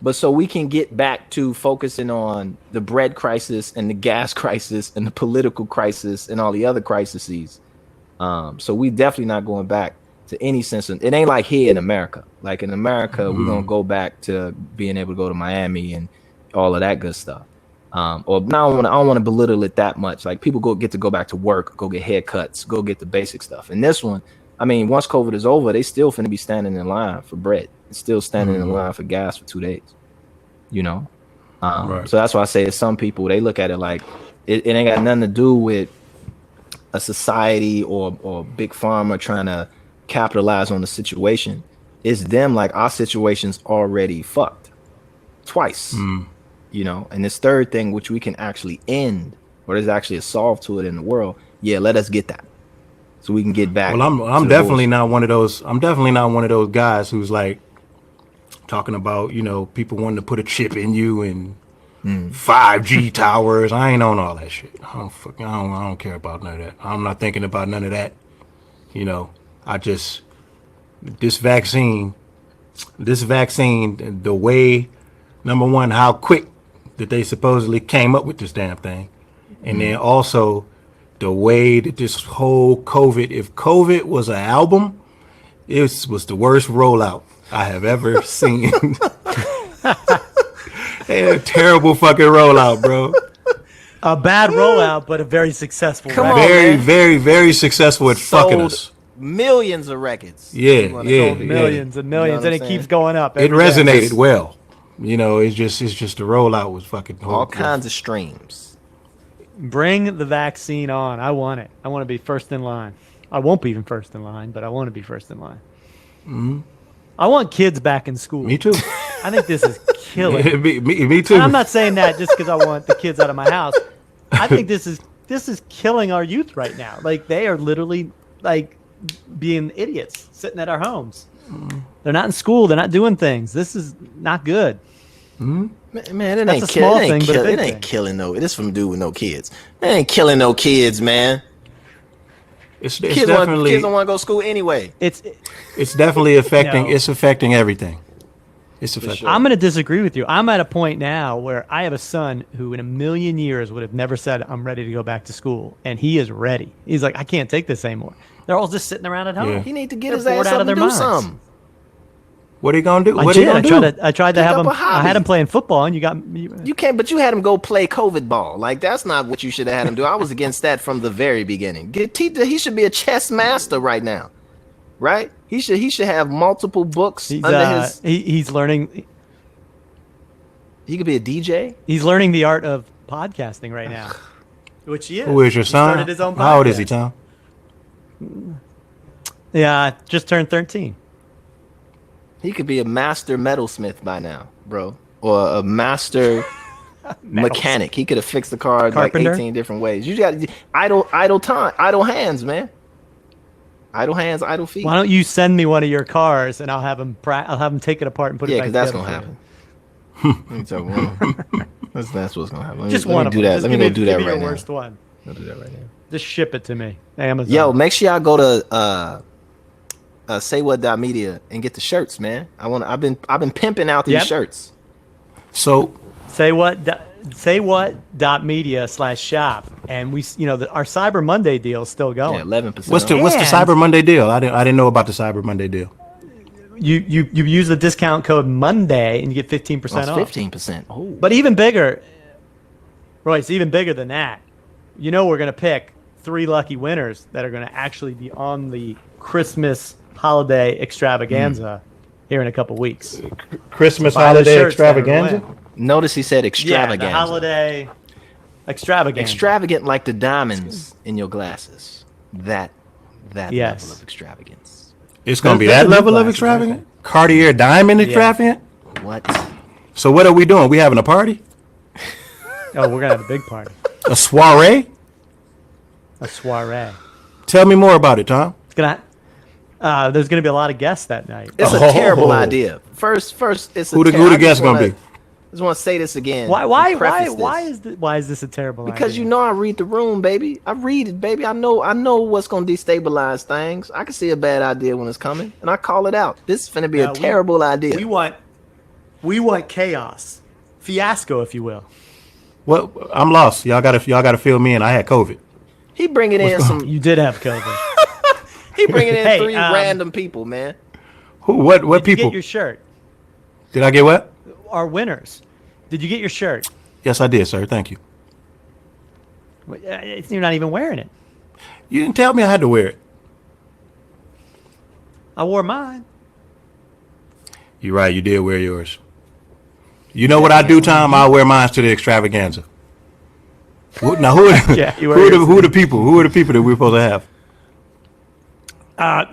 but so we can get back to focusing on the bread crisis and the gas crisis and the political crisis and all the other crises. So we definitely not going back to any sense of, it ain't like here in America. Like in America, we're gonna go back to being able to go to Miami and all of that good stuff. Or now I don't want to belittle it that much. Like people get to go back to work, go get haircuts, go get the basic stuff. And this one, I mean, once COVID is over, they still finna be standing in line for bread. Still standing in line for gas for 2 days. You know, right. So that's why I say some people, they look at it like it ain't got nothing to do with a society or big pharma trying to capitalize on the situation. It's them, like our situation's already fucked twice, you know. And this third thing, which we can actually end, or there's actually a solve to it in the world. Yeah, let us get that, so we can get back. Well, I'm definitely not one of those. I'm definitely not one of those guys who's like talking about, you know, people wanting to put a chip in you and 5G towers. I ain't on all that shit. I don't care about none of that. I'm not thinking about none of that. You know, this vaccine, the way, number one, how quick that they supposedly came up with this damn thing, And then also the way that this whole COVID, if COVID was an album, it was the worst rollout I have ever seen. They had a terrible fucking rollout, bro. A bad rollout, but a very successful. Come record. on, Very, man. very, very successful at fucking us. Millions of records. Yeah, You wanna yeah, call it. Millions and millions, what and I'm it keeps saying? going up. It every day. resonated well. You know, it's just the rollout was fucking All horrible. kinds of streams. Bring the vaccine on. I want it. I want to be first in line. I won't be even first in line, but I want to be first in line. Mm-hmm. I want kids back in school. Me too. I think this is killing. me too. And I'm not saying that just because I want the kids out of my house. I think this is killing our youth right now. Like they are literally like being idiots sitting at our homes. They're not in school. They're not doing things. This is not good. Man, it That's ain't a small thing, but a big it ain't thing. killing no. This from dude with no kids. It ain't killing no kids, man. It's Kids definitely don't want to go to school anyway. It's. it's definitely affecting. No. It's affecting everything. It's affecting. sure. I'm going to disagree with you. I'm at a point now where I have a son who, in a million years, would have never said, "I'm ready to go back to school," and he is ready. He's like, "I can't take this anymore." They're all just sitting around at home. Yeah. He need to get They're his ass bored up out of and their do minds. something. What are you gonna do? I What are you did. gonna do? I tried to Pick have up him. a hobby. I had him playing football, and you got. You can't, but you had him go play COVID ball. Like that's not what you should have had him do. I was against that from the very beginning. He should be a chess master right now, right? He should have multiple books He's under his. he's learning. He could be a DJ. He's learning the art of podcasting right now, which he is. Who is your He son? started his own How old is he, podcast. Tom? Yeah, just turned 13. He could be a master metalsmith by now, bro, or a master mechanic. He could have fixed the car Carpenter? like 18 different ways. You got idle time, idle hands, man. Idle hands, idle feet. Why don't you send me one of your cars and I'll have him take it apart and put Yeah, it back because that's together gonna for you. happen. Let me tell you, that's what's gonna happen. Just let one me of do them. that. Just Let me give go do that give me right your now. worst one. I'll do that right now. Just ship it to me. Amazon. Yo, make sure y'all go to saywhat.media and get the shirts, man. I've been pimping out these Yep. shirts. So Say what.media/shop, and we, our Cyber Monday deal is still Yeah, going. 11%. what's the And- Cyber Monday deal? I didn't know about the Cyber Monday deal. You use the discount code Monday and you get 15% off. 15%. Oh, But even bigger, Royce, even bigger than that. We're going to pick 3 lucky winners that are going to actually be on the Christmas Holiday Extravaganza here in a couple weeks. Christmas Buy the Holiday shirts that are Extravaganza. going. notice he said Yeah, extravagant. the Holiday Extravaganza. Extravagant like the diamonds in your glasses. That Yes. level of extravagance. It's gonna be Those are that new level of glasses, extravagant. Cartier diamond extravagant. What? So what are we doing? We having a party? Oh, we're going to have a big party. A soiree? A soiree. Tell me more about it, Tom. It's gonna. There's going to be a lot of guests that night. It's Oh. a terrible idea. First, it's a Who the ter- I guest just gonna wanna- be? I just want to say this again. Why and preface why is this a terrible Because idea? you know I read the room, baby. I read it, baby. I know what's gonna destabilize things. I can see a bad idea when it's coming, and I call it out. This is finna be Yeah, a terrible idea. we want chaos, fiasco, if you will. What? I'm lost. Y'all gotta fill me in. I had COVID. He bringing in some. You did have COVID. He bringing in Hey, 3 random people, man. Who? What Did you people? get your shirt? Did I get what? Our winners. Did you get your shirt? Yes, I did, sir. Thank you. You're not even wearing it. You didn't tell me I had to wear it. I wore mine. You're right. You did wear yours. You know what I do, Tom? I wear mine to the extravaganza. Now, who are Yeah, you wear who are yours. who are the people? Who are the people that we're supposed to have?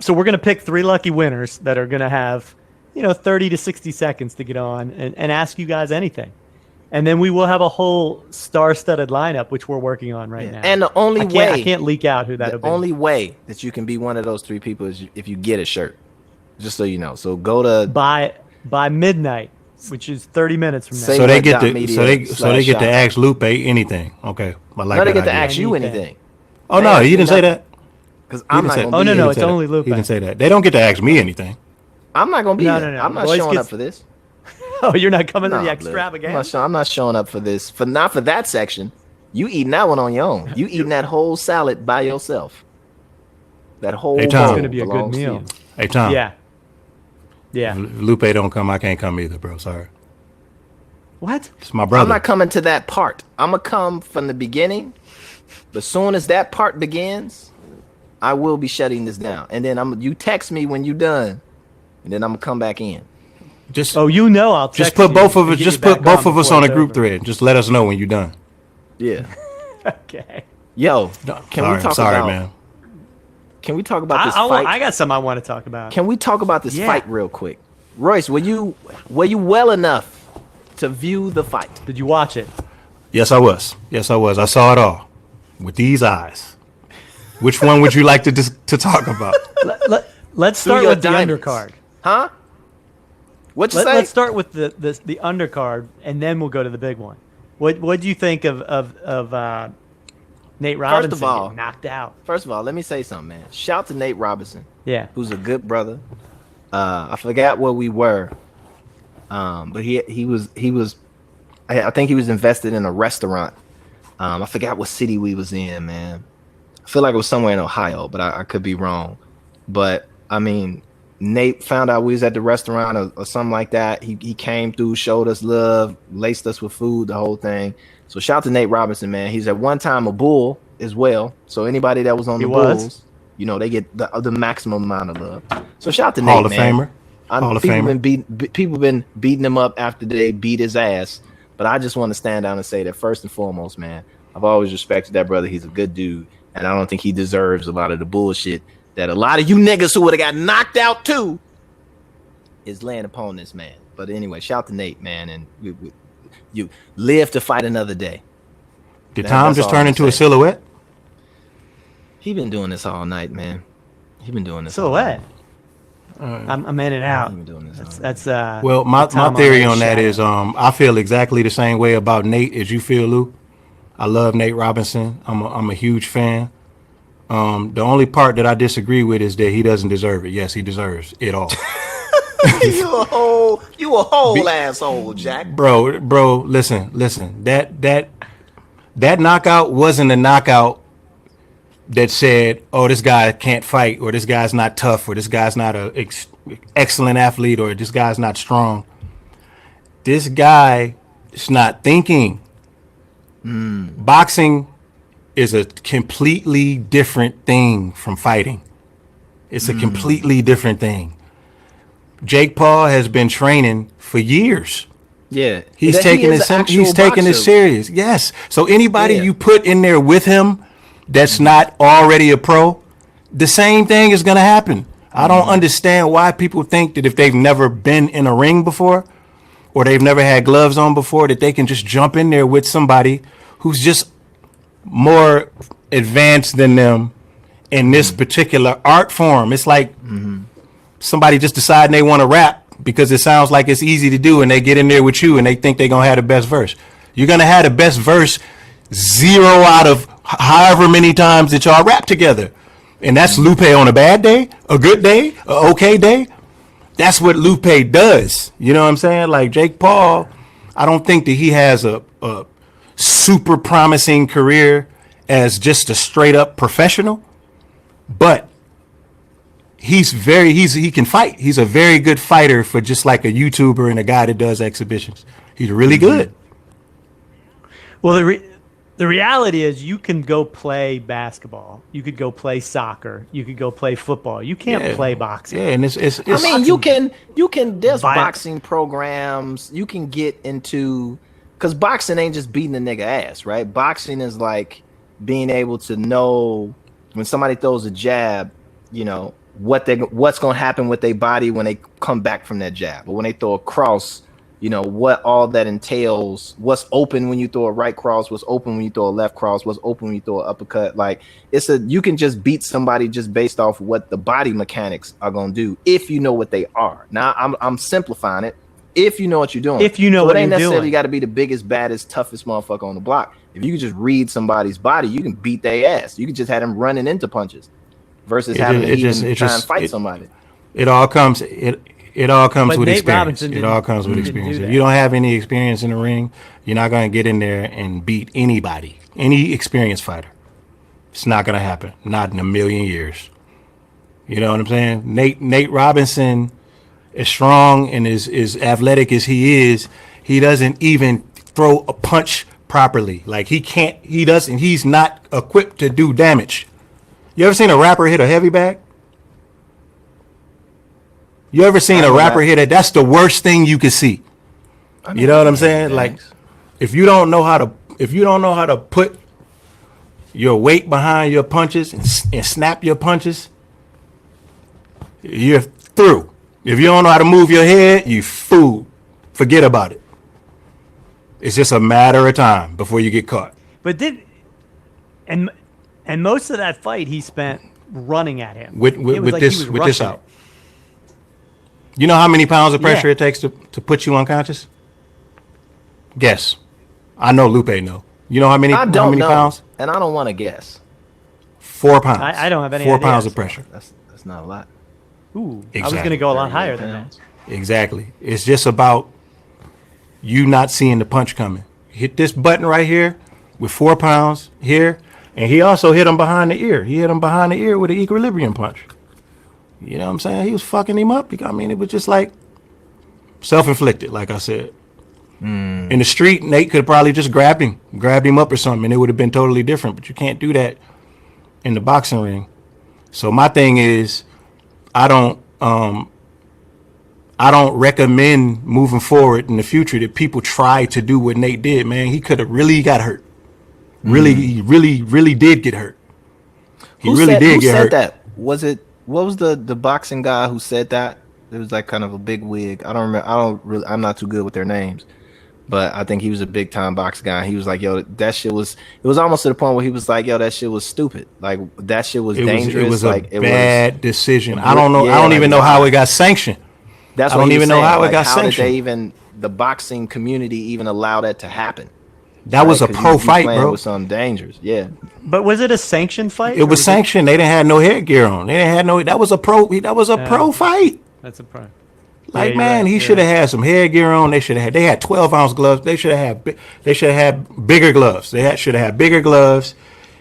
So we're gonna pick 3 lucky winners that are gonna have, 30 to 60 seconds to get on and ask you guys anything, and then we will have a whole star-studded lineup which we're working on right now. And the only I way, can't leak out who that'll the be. only way that you can be one of those 3 people is if you get a shirt. Just so you know. So go to by midnight, which is 30 minutes from now. Say So they what get dot to media so they slash get to shop. ask Lupe anything. Okay, I like No, they that get to idea. ask you Anything. anything. Oh no, he didn't say that. Because He I'm didn't not say- gonna Oh, be no, here. no, He it's didn't say only that. Lupe. He didn't say that. They don't get to ask me anything. I'm not gonna be No, here. no. I'm not Royce showing gets- up for this. Oh, you're not coming Nah, to the Blake. extravaganza? I'm not showing up for this. Not for that section. You eating that one on your own. You eating that whole salad by yourself. That whole Hey, bowl Tom. It's gonna be a good belongs to meal. you. Hey, Tom. Yeah. Yeah. If Lupe don't come, I can't come either, bro. Sorry. What? It's my brother. I'm not coming to that part. I'm gonna come from the beginning. But soon as that part begins, I will be shutting this down. And then you text me when you done, and then I'm gonna come back in. Just Oh, you know I'll just text put you both of and us. get Just you put back both of us before on a it's group over. thread. Just let us know when you're done. Yeah. Okay. Yo, can we talk sorry, about? man. Can we talk about this I fight? got something I want to talk about. Can we talk about this Yeah. fight real quick? Royce, were you well enough to view the fight? Did you watch it? Yes, I was. Yes, I was. I saw it all with these eyes. Which one would you like to talk about? Let's start your with the diamonds. undercard. Huh? What you say? Let's start with the undercard, and then we'll go to the big one. What do you think of Nate Robinson all- getting knocked out? First of all, let me say something, man. Shout to Nate Robinson, Yeah. who's a good brother. I forgot where we were, but he was. I think he was invested in a restaurant. I forgot what city we was in, man. I feel like it was somewhere in Ohio, but I could be wrong. But I mean, Nate found out we was at the restaurant or something like that. He came through, showed us love, laced us with food, the whole thing. So shout to Nate Robinson, man. He's at one time a Bull as well. So anybody that was on the Bulls, you know, they get the maximum amount of love. So shout to Hall Nate, of man. Famer. Hall of Famer. People been beating him up after they beat his ass. But I just want to stand down and say that first and foremost, man, I've always respected that brother. He's a good dude, and I don't think he deserves a lot of the bullshit that a lot of you niggas who would have got knocked out too is laying upon this man. But anyway, shout to Nate, man, and you live to fight another day. Did Tom just turn into a silhouette? He been doing this all night, man. He been doing this Silhouette. I'm in and out. He been doing this. That's Well, my theory on that is I feel exactly the same way about Nate as you feel, Lou. I love Nate Robinson. I'm a huge fan. The only part that I disagree with is that he doesn't deserve it. Yes, he deserves it all. you a whole asshole, Jack. Bro, listen. That knockout wasn't a knockout that said, "Oh, this guy can't fight," or "This guy's not tough," or "This guy's not a excellent athlete," or "This guy's not strong." This guy is not thinking. Boxing is a completely different thing from fighting. It's a completely different thing. Jake Paul has been training for years. Yeah, He's taking this serious. Yes. So anybody you put in there with him that's not already a pro, the same thing is going to happen. I don't understand why people think that if they've never been in a ring before or they've never had gloves on before, that they can just jump in there with somebody who's just more advanced than them in this particular art form. It's like somebody just deciding they want to rap because it sounds like it's easy to do, and they get in there with you and they think they're going to have the best verse. You're going to have the best verse 0 out of however many times that y'all rap together. And that's Lupe on a bad day, a good day, a okay day. That's what Lupe does. You know what I'm saying? Like Jake Paul, I don't think that he has a super promising career as just a straight up professional, but he can fight. He's a very good fighter for just like a YouTuber and a guy that does exhibitions. He's really good. Well, the reality is you can go play basketball. You could go play soccer. You could go play football. You can't play boxing. Yeah, and it's I mean, you can. There's boxing programs. You can get into, because boxing ain't just beating a nigga ass, right? Boxing is like being able to know when somebody throws a jab, you know, what's gonna happen with their body when they come back from that jab, or when they throw a cross, you know, what all that entails, what's open when you throw a right cross, what's open when you throw a left cross, what's open when you throw an uppercut. Like you can just beat somebody just based off what the body mechanics are gonna do if you know what they are. Now I'm simplifying it. If you know what you're doing, if you know what it you're ain't necessarily doing, got to be the biggest, baddest, toughest motherfucker on the block. If you can just read somebody's body, you can beat their ass. You can just have them running into punches versus having to try and fight somebody. It all comes. It It all comes But with Nate experience. Robinson It all comes with didn't experience. do If that. you don't have any experience in the ring, you're not going to get in there and beat anybody, any experienced fighter. It's not going to happen. Not in a million years. You know what I'm saying? Nate Robinson, as strong and as athletic as he is, he doesn't even throw a punch properly. Like he's not equipped to do damage. You ever seen a rapper hit a heavy bag? You ever seen a rapper hit it? That's the worst thing you can see. You know what I'm saying? Like, if you don't know how to put your weight behind your punches and snap your punches, you're through. If you don't know how to move your head, you fool. Forget about it. It's just a matter of time before you get caught. But and most of that fight he spent running at him With like this out. You know how many pounds of pressure it takes to put you unconscious? Guess. I know Lupe know. You know how many pounds? And I don't want to guess. 4 pounds. I don't have any 4 idea. pounds of pressure. That's not a lot. Ooh, Exactly. I was going to go a lot higher than that. Exactly. It's just about you not seeing the punch coming. Hit this button right here with 4 pounds here, and he also hit him behind the ear. He hit him behind the ear with an equilibrium punch. You know what I'm saying? He was fucking him up. I mean, it was just like self-inflicted, like I said. In the street, Nate could have probably just grabbed him up or something, and it would have been totally different. But you can't do that in the boxing ring. So my thing is, I don't recommend moving forward in the future that people try to do what Nate did. Man, he could have really got hurt. He really did get hurt. Who said that? What was the boxing guy who said that? It was like kind of a big wig. I don't remember. I'm not too good with their names, but I think he was a big time boxing guy. He was like, yo, that shit was, it was almost to the point where he was like, yo, that shit was stupid. Like that shit was dangerous. It was like a bad decision. I don't know. Yeah, I don't even know how it got sanctioned. That's I what don't he even was know saying. how it Like, got how sanctioned. did they even, the boxing community even allow that to happen? That was a 'Cause pro you fight, playing bro. with some dangers. Yeah. But was it a sanctioned fight? It was sanctioned. They didn't have no headgear on. They didn't have no. That was a pro. That was a pro fight. That's a pro. Like, you're man, right, he you're should have had some headgear on. They should have had. They had 12-ounce gloves. They should have had. They should have had bigger gloves. Should have had bigger gloves.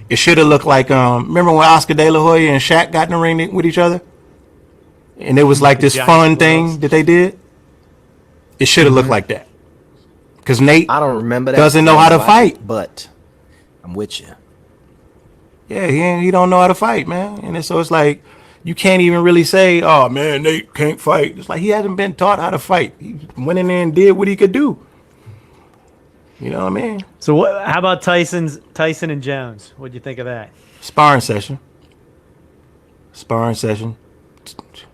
It should have looked like remember when Oscar De La Hoya and Shaq got in the ring with each other, and it was like this giant fun gloves. thing that they did. It should have looked like that. Because Nate I don't remember that. doesn't know how to fight. But I'm with you. Yeah, he don't know how to fight, man. And so it's like you can't even really say, "Oh man, Nate can't fight." It's like he hasn't been taught how to fight. He went in there and did what he could do. You know what I mean? So how about Tyson and Jones? What'd you think of that? Sparring session.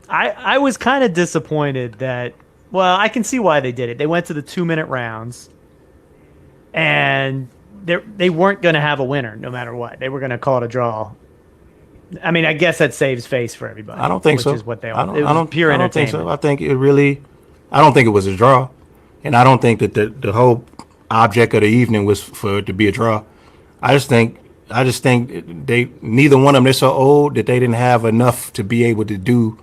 I was kind of disappointed that. Well, I can see why they did it. They went to the 2-minute rounds, and they weren't going to have a winner no matter what. They were going to call it a draw. I mean, I guess that saves face for everybody. I don't think so. Which is what they I want. don't, It was pure I don't think entertainment. so. I think it really. I don't think it was a draw, and I don't think that the whole object of the evening was for it to be a draw. I just think they neither one of them. They're so old that they didn't have enough to be able to do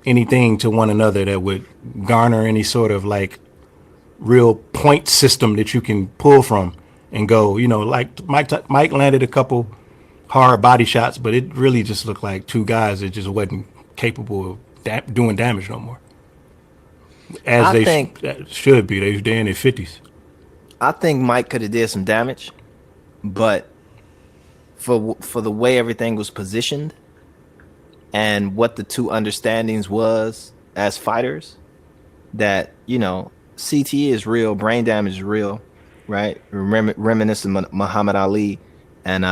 anything to one another that would garner any sort of like real point system that you can pull from and go. You know, like Mike landed a couple hard body shots, but it really just looked like two guys that just wasn't capable of doing damage no more. As they should be. They're in their 50s. I think Mike could have did some damage, but for the way everything was positioned and what the two understandings was as fighters, that, you know, CTE is real, brain damage is real, right? Reminiscent of Muhammad Ali. And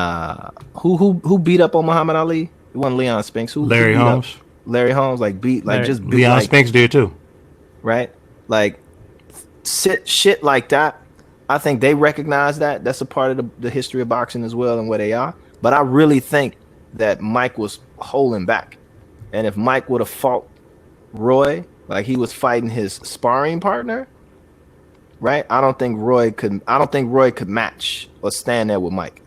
who beat up on Muhammad Ali? It wasn't Leon Spinks. Larry Holmes. Larry Holmes, Leon Spinks did too. Right? Like shit like that. I think they recognize that. That's a part of the history of boxing as well and where they are. But I really think that Mike was holding back. And if Mike would have fought Roy like he was fighting his sparring partner, right? I don't think Roy could match or stand there with Mike.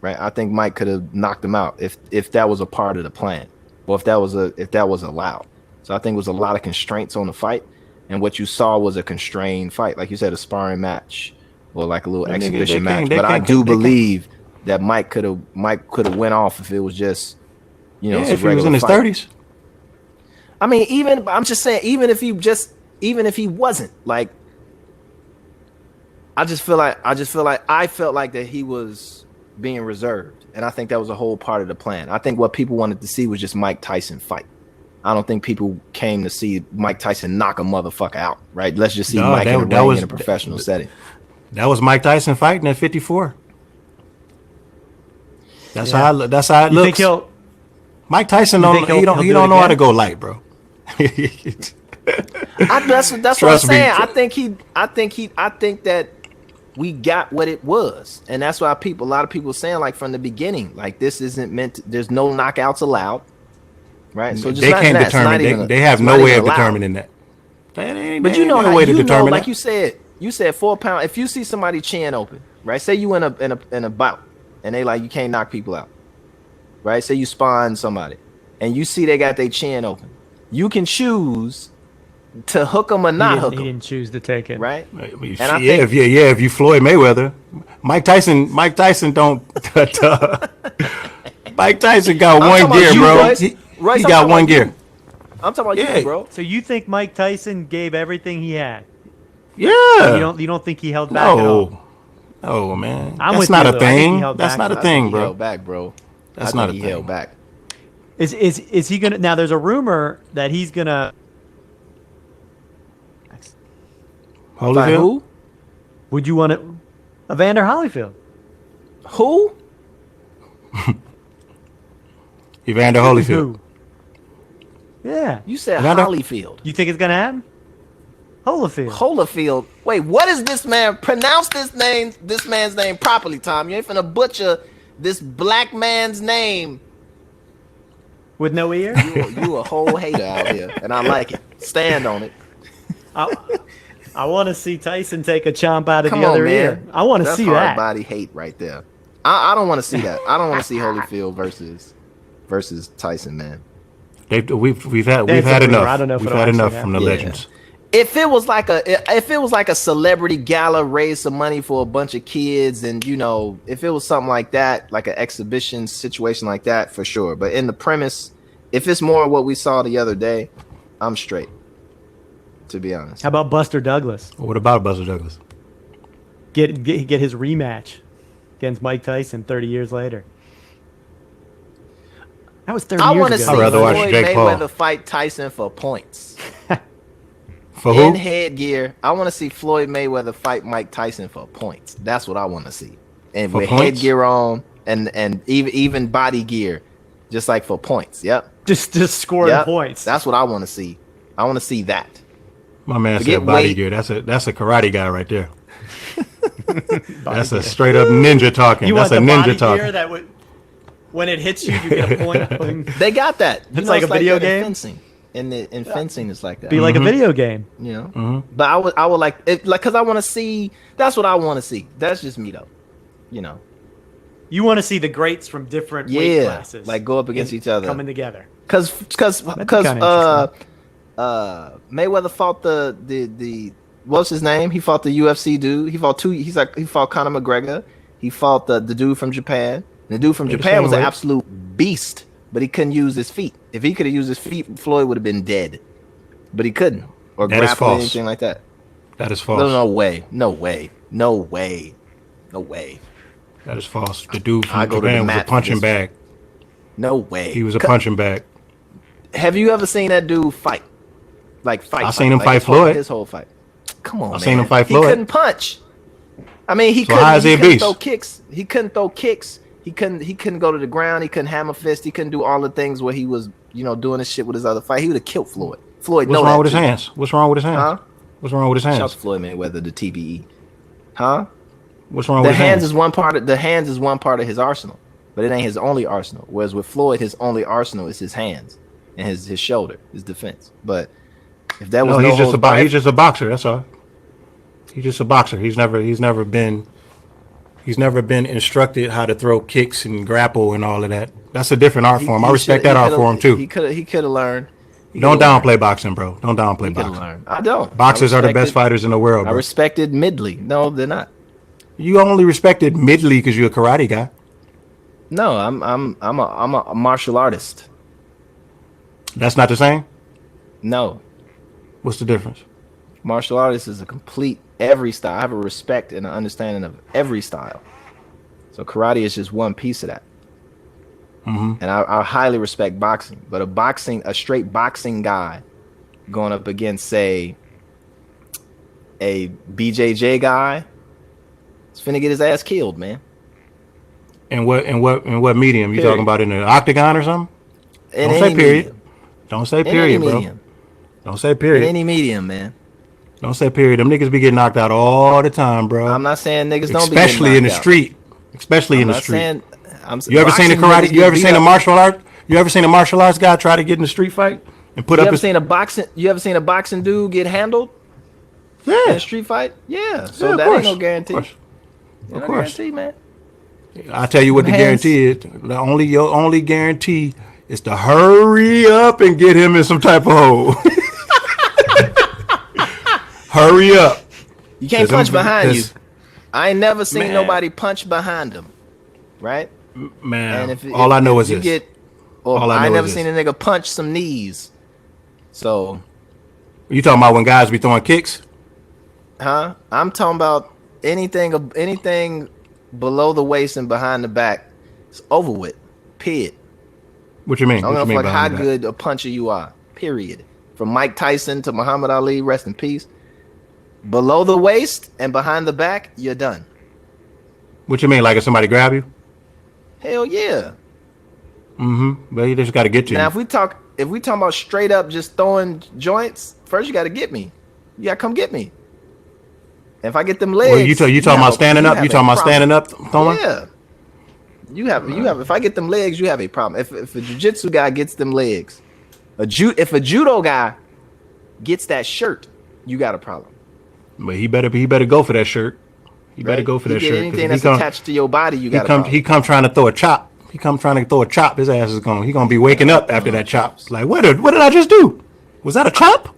Right? I think Mike could have knocked him out if that was a part of the plan, or if that was allowed. So I think it was a lot of constraints on the fight, and what you saw was a constrained fight, like you said, a sparring match or like a little exhibition match. But I do believe that Mike could have went off if it was just, you know, if he was in his 30s. I mean, I'm just saying, even if he wasn't, like, I felt like that he was being reserved, and I think that was a whole part of the plan. I think what people wanted to see was just Mike Tyson fight. I don't think people came to see Mike Tyson knock a motherfucker out, right? Let's just see Mike in the ring in a professional setting. That was Mike Tyson fighting at 54. That's how it looks. Mike Tyson don't know how to go light, bro. That's what I'm saying. I think that we got what it was, and that's why a lot of people saying, like, from the beginning, like, this isn't meant to, there's no knockouts allowed, right? So they can't determine. They have no way of determining that. But you know, way to determine, like you said 4 pound. If you see somebody chin open, right? Say you in a bout, and they like, you can't knock people out, right? Say you spawn somebody, and you see they got their chin open, you can choose to hook them or not hook them. He didn't choose to take it, right? If you Floyd Mayweather, Mike Tyson don't. Mike Tyson got one gear, bro. Royce, he got one gear. I'm talking about you, bro. So you think Mike Tyson gave everything he had? Yeah. You don't think he held back at all? No, man. That's not a thing. That's not a thing, bro. He held back, bro. That's not a thing. He held back. Is he gonna? Now there's a rumor that he's gonna. Holyfield? Who? Would you want it? Evander Holyfield. Who? Evander Holyfield. Who? Yeah. You said Holyfield. You think it's gonna happen? Holyfield. Wait, what is this man? Pronounce this man's name properly, Tom. You ain't finna butcher this black man's name. With no ear? You a whole hater out here, and I like it. Stand on it. I want to see Tyson take a chomp out of the other ear. I want to see that. That's body hate right there. I don't want to see that. I don't want to see Holyfield versus Tyson, man. We've had enough. I don't know if we've had enough from the legends. If it was like a celebrity gala, raise some money for a bunch of kids, and you know, if it was something like that, like an exhibition situation like that, for sure. But in the premise, if it's more what we saw the other day, I'm straight. To be honest. How about Buster Douglas? What about Buster Douglas? Get his rematch against Mike Tyson 30 years later. That was 30 years ago. I want to see Floyd Mayweather fight Tyson for points. For who? In headgear. I want to see Floyd Mayweather fight Mike Tyson for points. That's what I want to see. And for with points? Headgear on and even body gear, just like for points. Yep. Just scoring points. That's what I want to see. I want to see that. My man said body gear. That's a karate guy right there. That's a straight up ninja talking. That's a ninja talking. That would, when it hits you, you get a point. They got that. It's like a video game. In fencing. In fencing, it's like that. Be like a video game. You know. But I would like it, like, because I want to see. That's what I want to see. That's just me though. You know. You want to see the greats from different weight classes, like go up against each other, coming together. Because Mayweather fought the what's his name? He fought the UFC dude. He fought he fought Conor McGregor. He fought the dude from Japan. And the dude from Japan was an absolute beast, but he couldn't use his feet. If he could have used his feet, Floyd would have been dead. But he couldn't, or grapple or anything like that. That is false. No way. That is false. The dude from Japan was a punching bag. No way. He was a punching bag. Have you ever seen that dude fight? I seen him fight Floyd. His whole fight. Come on, man. I seen him fight Floyd. He couldn't punch. I mean, he couldn't throw kicks. He couldn't throw kicks. He couldn't go to the ground. He couldn't hammer fist. He couldn't do all the things where he was, doing this shit with his other fight. He would have killed Floyd. What's wrong with his hands? What's wrong with his hands? Huh? What's wrong with his hands? Shout to Floyd Mayweather, the TBE. Huh? What's wrong with his hands? The hands is one part of his arsenal, but it ain't his only arsenal. Whereas with Floyd, his only arsenal is his hands and his shoulder, his defense. But if that was he's just a boxer. That's all. He's just a boxer. He's never been instructed how to throw kicks and grapple and all of that. That's a different art form. I respect that art form too. He could have learned. Don't downplay boxing, bro. Don't downplay You gotta boxing. learn. I don't. Boxers I are the best respected- fighters in the world, I bro. respected Midley. No, they're not. You only respected Midley because you're a karate guy. No, I'm a martial artist. That's not the same? No, What's the difference? martial artist is a complete every style. I have a respect and an understanding of every style. So karate is just one piece of that. And I highly respect boxing, but a straight boxing guy going up against, say, a BJJ guy, is finna get his ass killed, man. In what medium? You Period. talking about in the octagon or something? In Don't any say period. medium. Don't say In period, any bro. medium. Don't say In period. any medium, man. Don't say period. Them niggas be getting knocked out all the time, bro. I'm not saying niggas don't be Especially getting in the knocked out. street. Especially I'm in the not street. saying. You ever seen a boxing karate? niggas You get ever beat seen a up. martial art? You ever seen a martial arts guy try to get in the street fight and put You up ever his? seen a boxing? You ever seen a boxing dude get handled in Yeah, a street fight? Yeah. So yeah, of that course. ain't no guarantee. Of course. Ain't no course. guarantee, man. I tell you what the Hands. guarantee is. Your only guarantee is to hurry up and get him in some type of hole. Hurry up. You can't 'Cause punch them- behind you. 'cause- I ain't never seen Man. nobody punch behind them, right? Man, And if all I know is you this. get, or All I I know never is seen a nigga punch some knees. So, You talking about when guys be throwing kicks? huh? I'm talking about anything below the waist and behind the back. It's over with. Period. What you mean? I don't What you give mean a fuck how behind that? good a puncher you are. Period. From Mike Tyson to Muhammad Ali, rest in peace. Below the waist and behind the back, you're done. What you mean? Like if somebody grab you? Hell yeah. But you just got to get to Now, you. if we talking about straight up just throwing joints, first you got to get me. You got to come get me. And if I get them legs, Well, you talking have about a- standing you up? have You a talking about problem. standing up, throwing? Yeah. You have. If I get them legs, you have a problem. If a jiu-jitsu guy gets them legs, if a judo guy gets that shirt, you got a problem. But he better go for that shirt. He better Right? go for You that get shirt. 'cause anything if that's he come, attached to your body, you he got a come problem. he come trying to throw a chop. He come trying to throw a chop. His ass is going. He gonna be waking up after that chop. Like what did I just do? Was that a chop?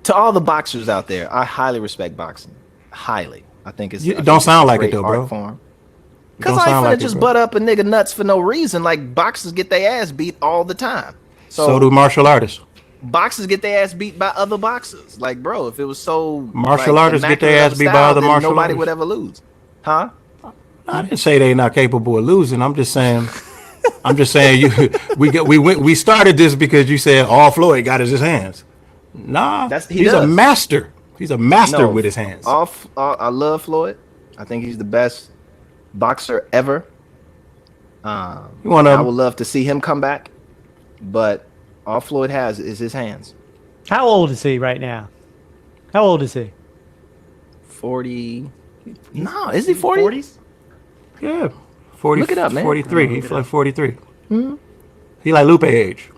To all the boxers out there, I highly respect boxing. Highly. I think it's. You- I think don't it's sound a like it great though, art bro. form. Don't Because I ain't sound finna like it, just bro. butt up a nigga nuts for no reason. Like boxers get their ass beat all the time. So do martial artists. Boxers get their ass beat by other boxers. Like, bro, if it was so Martial artists get their immaculate ass of beat by style, other then martial nobody artists. would ever lose. Huh? I didn't say they not capable of losing. I'm just saying. We started this because you said all Floyd got is his hands. Nah, He he's a does. master. He's a master No, with his hands. I love Floyd. I think he's the best boxer ever. One I of would them. love to see him come back, but all Floyd has is his hands. How old is he right now? How old is he? 40. No, is he 40? 40s? Yeah, 40. Look it up, man. 43. He's like 43. He like Lupe age.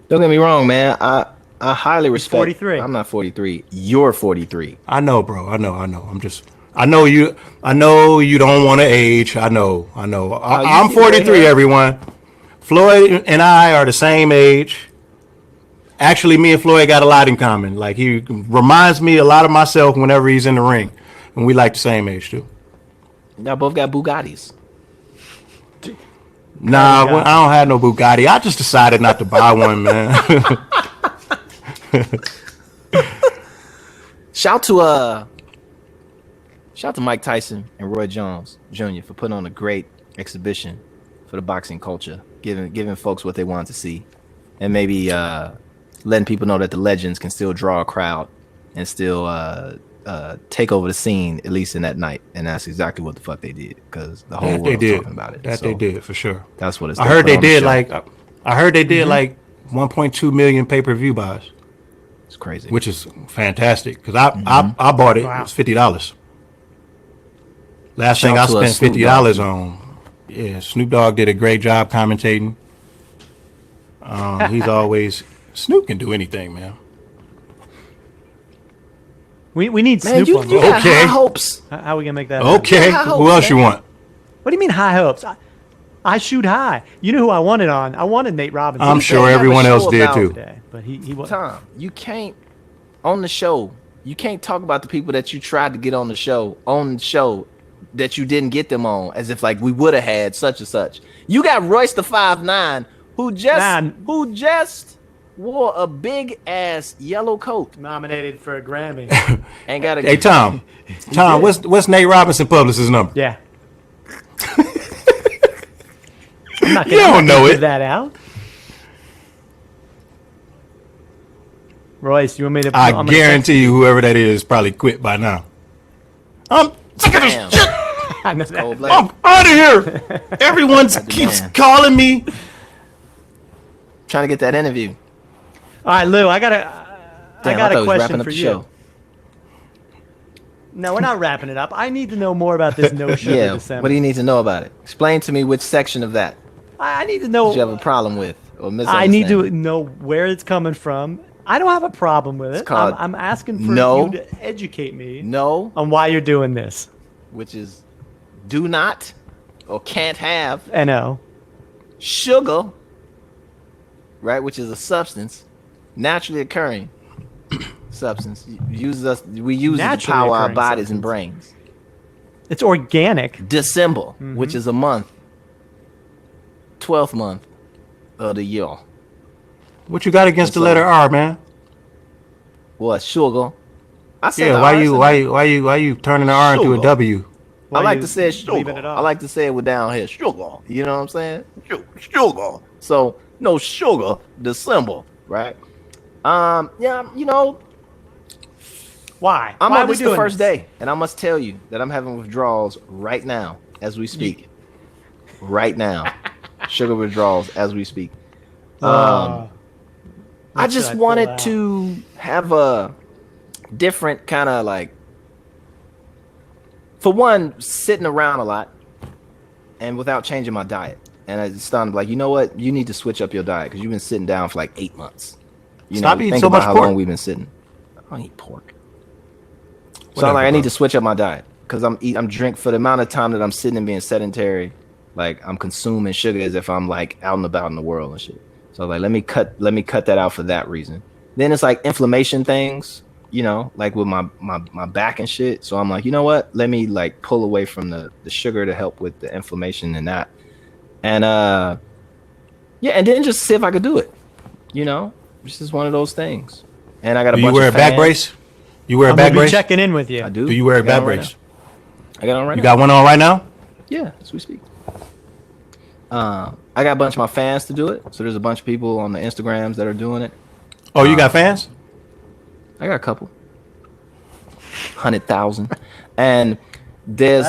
Don't get me wrong, man. I highly respect. 43. I'm not 43. You're 43. I know, bro. I know. I know you don't want to age. I know. I'm 43, yeah. everyone. Floyd and I are the same age. Actually, me and Floyd got a lot in common. Like, he reminds me a lot of myself whenever he's in the ring. And we like the same age, too. Y'all both got Bugattis. Nah, I don't have no Bugatti. I just decided not to buy one, man. Shout to Mike Tyson and Roy Jones Jr. for putting on a great exhibition for the boxing culture, giving folks what they wanted to see, and maybe letting people know that the legends can still draw a crowd and still take over the scene, at least in that night. And that's exactly what the fuck they did, because the whole That world they was did. talking about it. That So they did, for sure. That's what it's. I heard they put on the did show. like 1.2 million pay-per-view buys, It's crazy. which is fantastic because I bought it. Wow. It was $50. Last thing I Shout to spent Snoop $50 Dogg. on. Yeah, Snoop Dogg did a great job commentating. He's always Snoop can do anything, man. We need Man, Snoop you on. got Okay. high hopes. How are we gonna make that? happen? Okay, I hope, who else you man. want? What do you mean high hopes? I shoot high. You know who I wanted on? I wanted Nate Robinson. I'm sure have a everyone show else did about too. today, but he was. Tom, you can't on the show. You can't talk about the people that you tried to get on the show that you didn't get them on, as if like we would have had such and such. You got Royce the 5'9", who just wore a big ass yellow coat, Nominated for a Grammy. and got a Hey Tom, what's Nate Robinson Publish's number? Yeah. I'm not You don't know give it. that out. Royce, you want me to? I guarantee you, whoever that is probably quit by now. I'm sick of this Damn. shit. I know that. cold blooded. I'm out of here. Everyone keeps man. calling me. Trying to get that interview. All right, Lou, I got Damn, a thought we was question wrapping up for the you. show. No, we're not wrapping it up. I need to know more about this no sugar Yeah. December. What do you need to know about it? Explain to me which section of that I need to know. you have a problem with or I misunderstand. need to know where it's coming from. I don't have a problem with it. called I'm asking for no. you to educate me No, on why you're doing this. which is do not or can't have I know. sugar, right? Which is a substance, naturally occurring substance. We use it to Naturally power our occurring bodies and substance. brains. It's organic. December, Mm-hmm. which is a month, 12th month of the year. What you got against the letter R, man? What sugar? I said Yeah, the why R, you turning the R into a Sugar. W? I Why like you to say sugar. leaving it off? I like to say it with down here, sugar. You know what I'm saying? Sugar. So no sugar, December, right? Yeah, you know, Why? I'm Why on are we this the doing first this? day, and I must tell you that I'm having withdrawals right now as we speak. Right now, sugar withdrawals as we speak. Uh, I what just should I pull wanted out? to have a different kind of like, for one, sitting around a lot and without changing my diet. And I just started like, you know what? You need to switch up your diet because you've been sitting down for like 8 months. You Stop know, eating think so about much how pork. long we've been sitting. I don't eat pork. So I'm Whatever, like, I bro. need to switch up my diet because I'm drink for the amount of time that I'm sitting and being sedentary. Like I'm consuming sugar as if I'm like out and about in the world and shit. So like, let me cut that out for that reason. Then it's like inflammation things, you know, like with my back and shit. So I'm like, you know what? Let me like pull away from the sugar to help with the inflammation and that. And yeah, and then just see if I could do it. You know, this is one of those things. And I got a Do you bunch wear a of back fans. brace? You wear a I'm back gonna be brace? checking in with you. I do. Do you wear a I got back on right brace? now. I got on right You now. got one on right now? Yeah, as we speak. I got a bunch of my fans to do it. So there's a bunch of people on the Instagrams that are doing it. Oh, you got fans? I got a couple. 100,000. And there's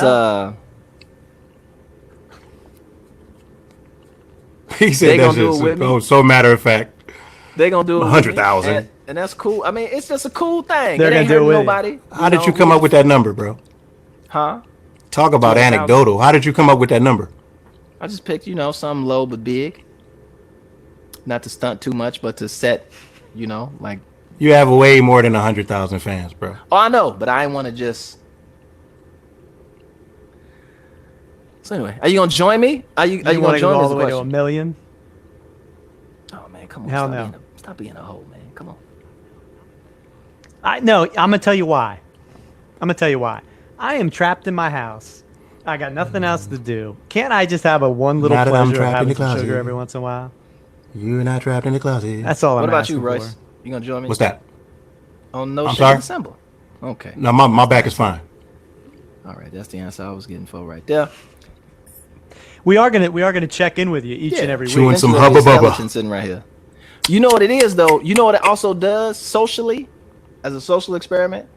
He They said gonna that do shit it with me? so matter of fact. they gonna do it. with me, 100,000. and that's cool. I mean, it's just a cool thing. They're It ain't gonna do it hurting with you. nobody. How did you come up with that number, bro? Huh? Talk about 200,000. anecdotal. How did you come up with that number? I just picked, you know, something low but big. Not to stunt too much, but to set, you know, like. You have way more than 100,000 fans, bro. Oh, I know, but I want to just. So anyway, are you gonna join me? Are you You gonna want to join go me? all Is the the way to a question. million? Oh man, come on! Hell stop no. stop being a hoe, man. Come on. No, I'm gonna tell you why. I am trapped in my house. I got nothing else to do. Can't I just have a one little Now that I'm pleasure of trapped in having the some closet. sugar every once in a while? You're not trapped in the closet. That's all What I'm about you, asking Royce? for. You gonna join me? What's that? Oh no, I'm shit, sorry? December. Okay. No, my back is fine. All right, that's the answer I was getting for right there. We are gonna check in with you each and every Chewing week. some This little Hubba Bubba. skeleton sitting right here. You know what it is, though. You know what it also does socially, as a social experiment.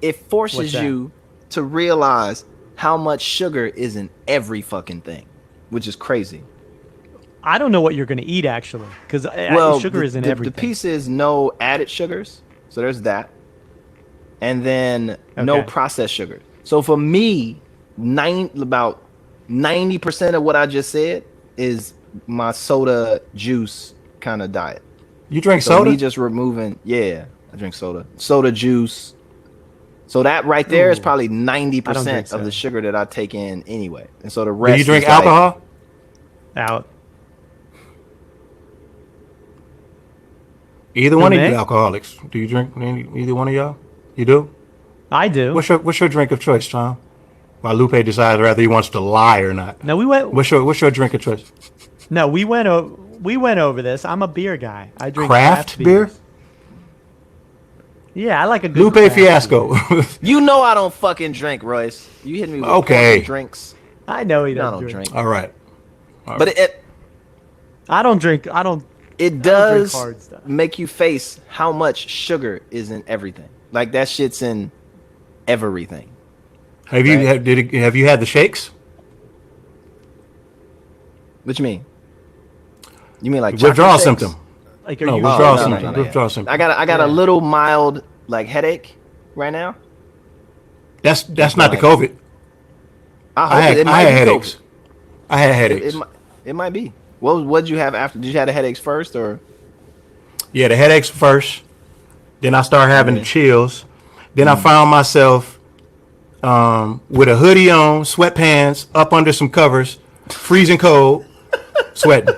It forces What's that? you to realize how much sugar is in every fucking thing, which is crazy. I don't know what you're gonna eat actually, because sugar is in everything. The piece is no added sugars, so there's that, and then no Okay. processed sugar. So for me, about 90% of what I just said is my soda juice kind of diet. You drink So soda? me just removing, yeah, I drink soda juice. So that right there is Ooh. probably I don't drink 90% of soda. the sugar that I take in anyway. And so the rest. Do you drink is like- alcohol? Out. Either one of me? you alcoholics. Do you drink? Either one of y'all? You do? I do. What's your drink of choice, Tom? While Lupe decides whether he wants to lie or not. No, we went. What's your drink of choice? No, we went over this. I'm a beer guy. I drink Craft beer? beers. Yeah, I like a good Lupe craft Fiasco. beer. You know I don't fucking drink, Royce. You hit me with Okay. drinks. I know he I doesn't don't drink. drink. All right. But I don't drink. I don't. it drink does hard stuff. make you face how much sugar is in everything. Like that shit's in everything. Have you have you had the shakes? What you mean? You mean like Withdrawal chocolate shakes? symptom. Like, are No, you withdrawal no, symptom. no, Withdrawal symptom. I got a little mild like headache right now. That's not the COVID. I hope it I might had be headaches. COVID. I had headaches. It might be. What did you have after? Did you have the headaches first or? Yeah, the headaches first. Then I started having the chills. Then I found myself with a hoodie on, sweatpants, up under some covers, freezing cold, sweating.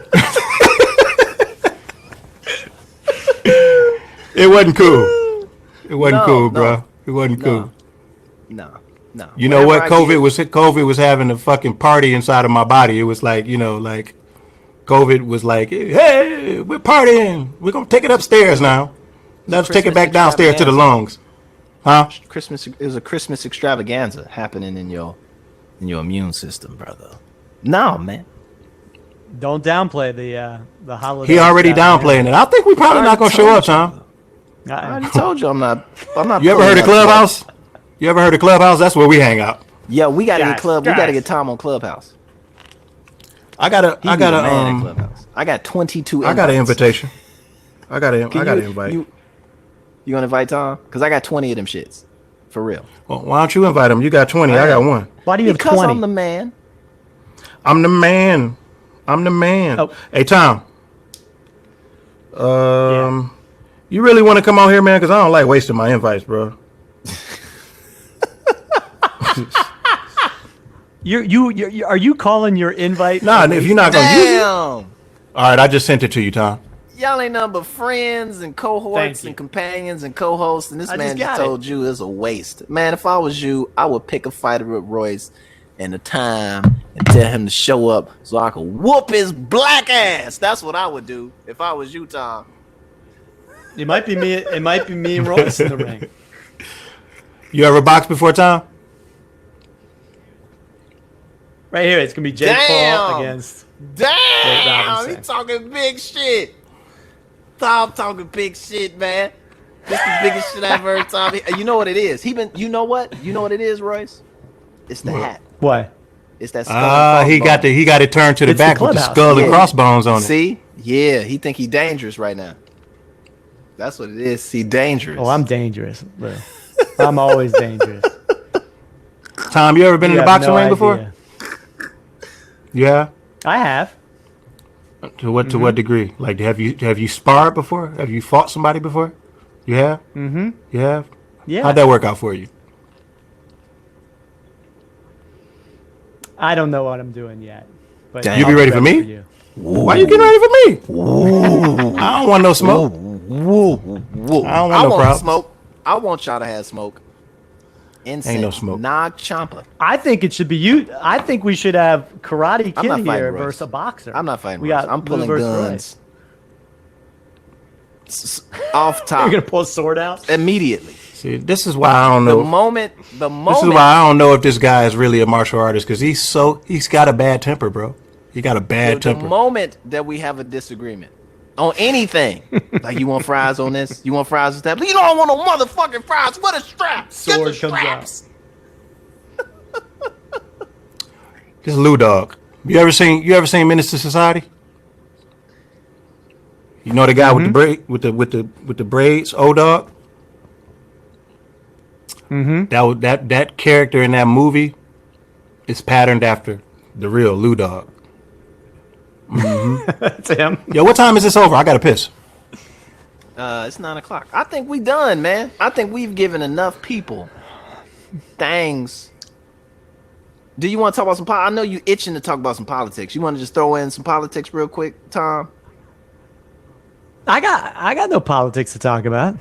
It wasn't cool. It wasn't cool, bro. It wasn't cool. No. You know what? COVID was having a fucking party inside of my body. It was like, like COVID was like, hey, we're partying. We're gonna take it upstairs now. Let's take it back downstairs to the lungs. Huh? It was a Christmas extravaganza happening in your immune system, brother. No, man. Don't downplay the holiday. He already downplaying it. I think we probably not gonna show up, Tom. I already told you I'm not. You ever heard of Clubhouse? You ever heard of Clubhouse? That's where we hang out. Yeah, we gotta Guys, get club. guys. We gotta get Tom on Clubhouse. I got a Clubhouse. I got 22. I got an invitation. I got an Can invite. You gonna invite Tom? Cause I got 20 of them shits, for real. Well, why don't you invite him? You got 20. I got one. Why do you have Because 20? I'm the man. I'm the man. I'm the man. Oh. Hey, Tom. You really want to come out here, man? Because I don't like wasting my invites, bro. Are you calling your invite? Nah, if you're not gonna use it, all Damn. right. I just sent it to you, Tom. Y'all ain't nothing but friends and cohorts Thank you. and companions and co-hosts, and this I man just just got told you it's a waste. Man, if I was you, I would pick a fighter with Royce and the time and tell him to show up so I could whoop his black ass. That's what I would do if I was you, Tom. It might be me. It might be me and Royce in the ring. You ever boxed before, Tom? Right here, it's gonna be Jake Paul against. Damn, Robinson. he talking big shit. Tom talking big shit, man. This the biggest shit I've heard, Tom. You know what it is? You know what it is, Royce? It's the hat. What? It's that skull and He got it turned to the It's the back with the clubhouse. skull and Yeah. crossbones on it. See? Yeah, he think he dangerous right now. That's what it is. He dangerous. Oh, I'm dangerous, bro. I'm always dangerous. Tom, you ever been in the have boxing no ring before? idea. Yeah. I have. To what degree? Like, have you sparred before? Have you fought somebody before? You have? Mm-hmm. You have? Yeah. How'd that work out for you? I don't know what I'm doing yet. But Damn. You be I'll ready for me? you. Why you getting ready for me? I don't want no smoke. Whoa. I don't want no want problems. smoke. I want y'all to have smoke. Incense. Ain't no smoke. Nog Champa. I think it should be you. I think we should have Karate I'm not Kid fighting here Royce. versus a boxer. I'm not fighting We Royce. got I'm Lou pulling versus guns. Off top. You're gonna pull a sword out. Immediately. See, this is why I don't The know. moment. This is why I don't know if this guy is really a martial artist, because he's got a bad temper, bro. He got a bad The temper. moment that we have a disagreement on anything, like you want fries on this, you want fries with that, but you don't want no motherfucking fries. What a strap! Sword Get the comes straps. This is Lou Dog. You ever seen Menace to Society? You know the guy with the braid with the braids, old dog. That character in that movie is patterned after the real Lou Dog. That's him. Yo, what time is this over? I gotta piss. It's 9:00. I think we done, man. I think we've given enough people things. Do you want to talk about some I know you itching to talk about some politics. You want to just throw in some politics real quick, Tom? I got no politics to talk about.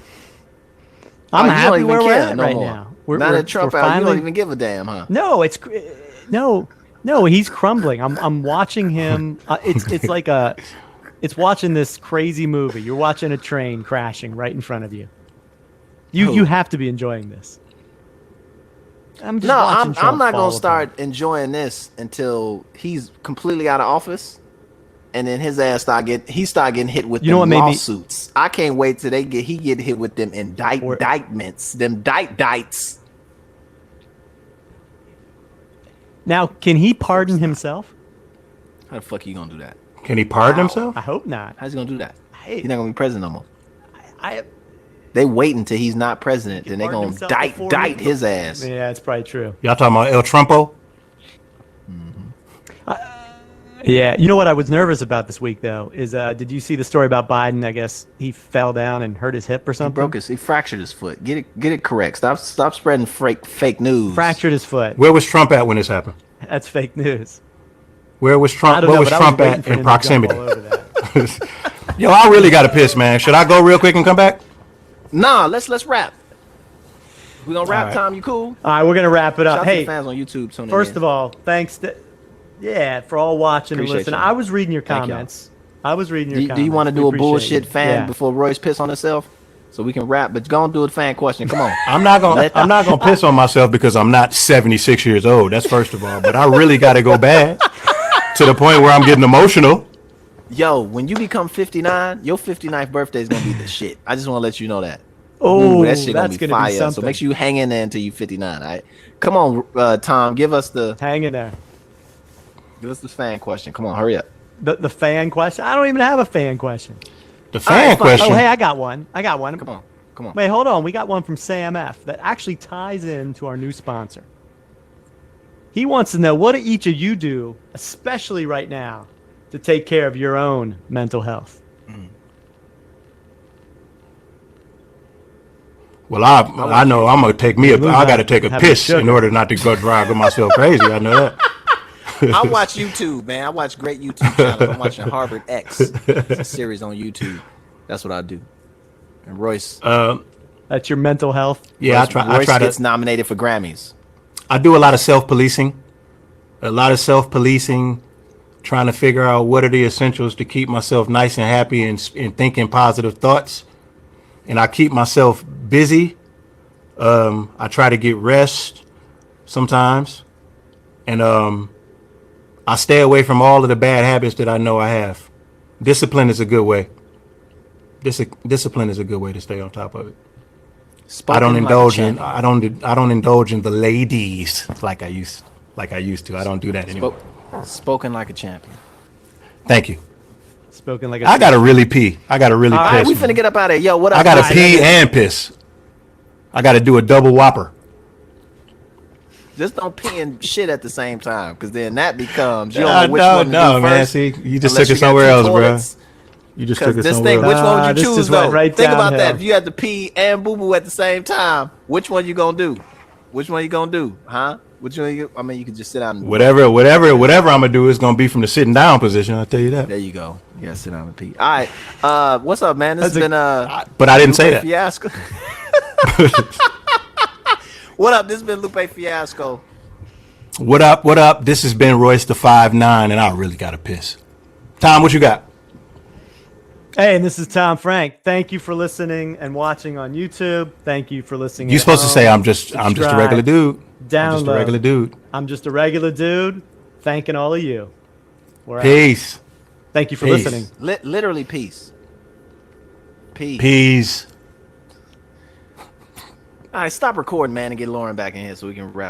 I'm you don't happy even where we're care at no right more. now. Now that Trump out, you don't even give a damn, huh? No, no, he's crumbling. I'm watching him. It's watching this crazy movie. You're watching a train crashing right in front of you. You have to be enjoying this. I'm not fall gonna start apart. enjoying this until he's completely out of office, and then his ass start getting hit with lawsuits. I can't wait till he get hit with them indictments, them dites. Now, can he pardon himself? How the fuck you gonna do that? Can he pardon himself? I hope not. How's he gonna do that? He's not gonna be president no more. I They wait until he's not president, then they gonna dight his ass. Yeah, it's probably true. Y'all talking about El Trumpo? Yeah, you know what I was nervous about this week though is did you see the story about Biden? I guess he fell down and hurt his hip or something. He fractured his foot. Get it correct. Stop spreading fake news. Fractured his foot. Where was Trump at when this happened? That's fake news. Where was Trump? Where was Trump at in proximity? That. Yo, I really got to piss, man. Should I go real quick and come back? Nah, let's wrap. We gonna wrap, All right. Tom? You cool? All right, we're gonna wrap it up. Shout out to Hey, the fans on YouTube tuning first in. of all, thanks for all watching Appreciate and listening. you. I was reading your Thank y'all. comments. I was reading your comments. Do you want to do a bullshit fan Yeah. before Royce piss on himself, so we can wrap? But go and do a fan question. Come on. I'm not gonna piss on myself because I'm not 76 years old. That's first of all. But I really got to go bad to the point where I'm getting emotional. Yo, when you become 59, your 59th birthday is gonna be the shit. I just want to let you know that. Oh, that shit that's gonna be fire. something. So make sure you hang in there until you 59. All right. Come on, Tom. Give us the fan question. Come on, hurry up. The fan question. I don't even have a fan question. The fan question. Oh, hey, I got one. Come on. Wait, hold on. We got one from Sam F. that actually ties into our new sponsor. He wants to know, what do each of you do, especially right now, to take care of your own mental health? Well, I know I'm gonna take I got to take a piss in order not to go drive myself crazy. I know that. I watch YouTube, man. I watch great YouTube channels. I'm watching Harvard X. It's a series on YouTube. That's what I do. And Royce. That's your mental health? Yeah, Royce, I try to. Gets nominated for Grammys. I do a lot of self-policing. Trying to figure out what are the essentials to keep myself nice and happy and thinking positive thoughts. And I keep myself busy. I try to get rest sometimes. And I stay away from all of the bad habits that I know I have. Discipline is a good way. Discipline is a good way to stay on top of it. I don't indulge in the ladies like I used to. I don't do that anymore. Spoken like a champion. Thank you. Spoken like I gotta really pee. I gotta really piss. All right, we finna get up out of here. Yo, what up? I gotta pee and piss. I gotta do a double whopper. Just don't pee and shit at the same time, because then that becomes you don't know which one to do man. first, See, you just unless took it you got somewhere two else, bro. toilets. You just took it This somewhere thing, else. which one would this you choose just went though? right Think about downhill. that. If you had to pee and boo boo at the same time, which one you gonna do? Which one you gonna do? Huh? Which one? You can just sit down. And Whatever I'm gonna do is gonna be from the sitting down position. I'll tell you that. There you go. You gotta sit down and pee. All right. What's up, man? This has been But I didn't say Lupe that. Fiasco. What up? This has been Lupe Fiasco. What up? What up? This has been Royce the 5'9", and I really gotta piss. Tom, what you got? Hey, and this is Tom Frank. Thank you for listening and watching on YouTube. Thank you for listening. You're supposed to say I'm just a regular dude. Download. I'm just a regular dude. I'm just a regular dude. Thanking all of you. We're out. Peace. Thank you for Peace. listening. Literally peace. Peace. Peace. All right, stop recording, man, and get Lauren back in here so we can wrap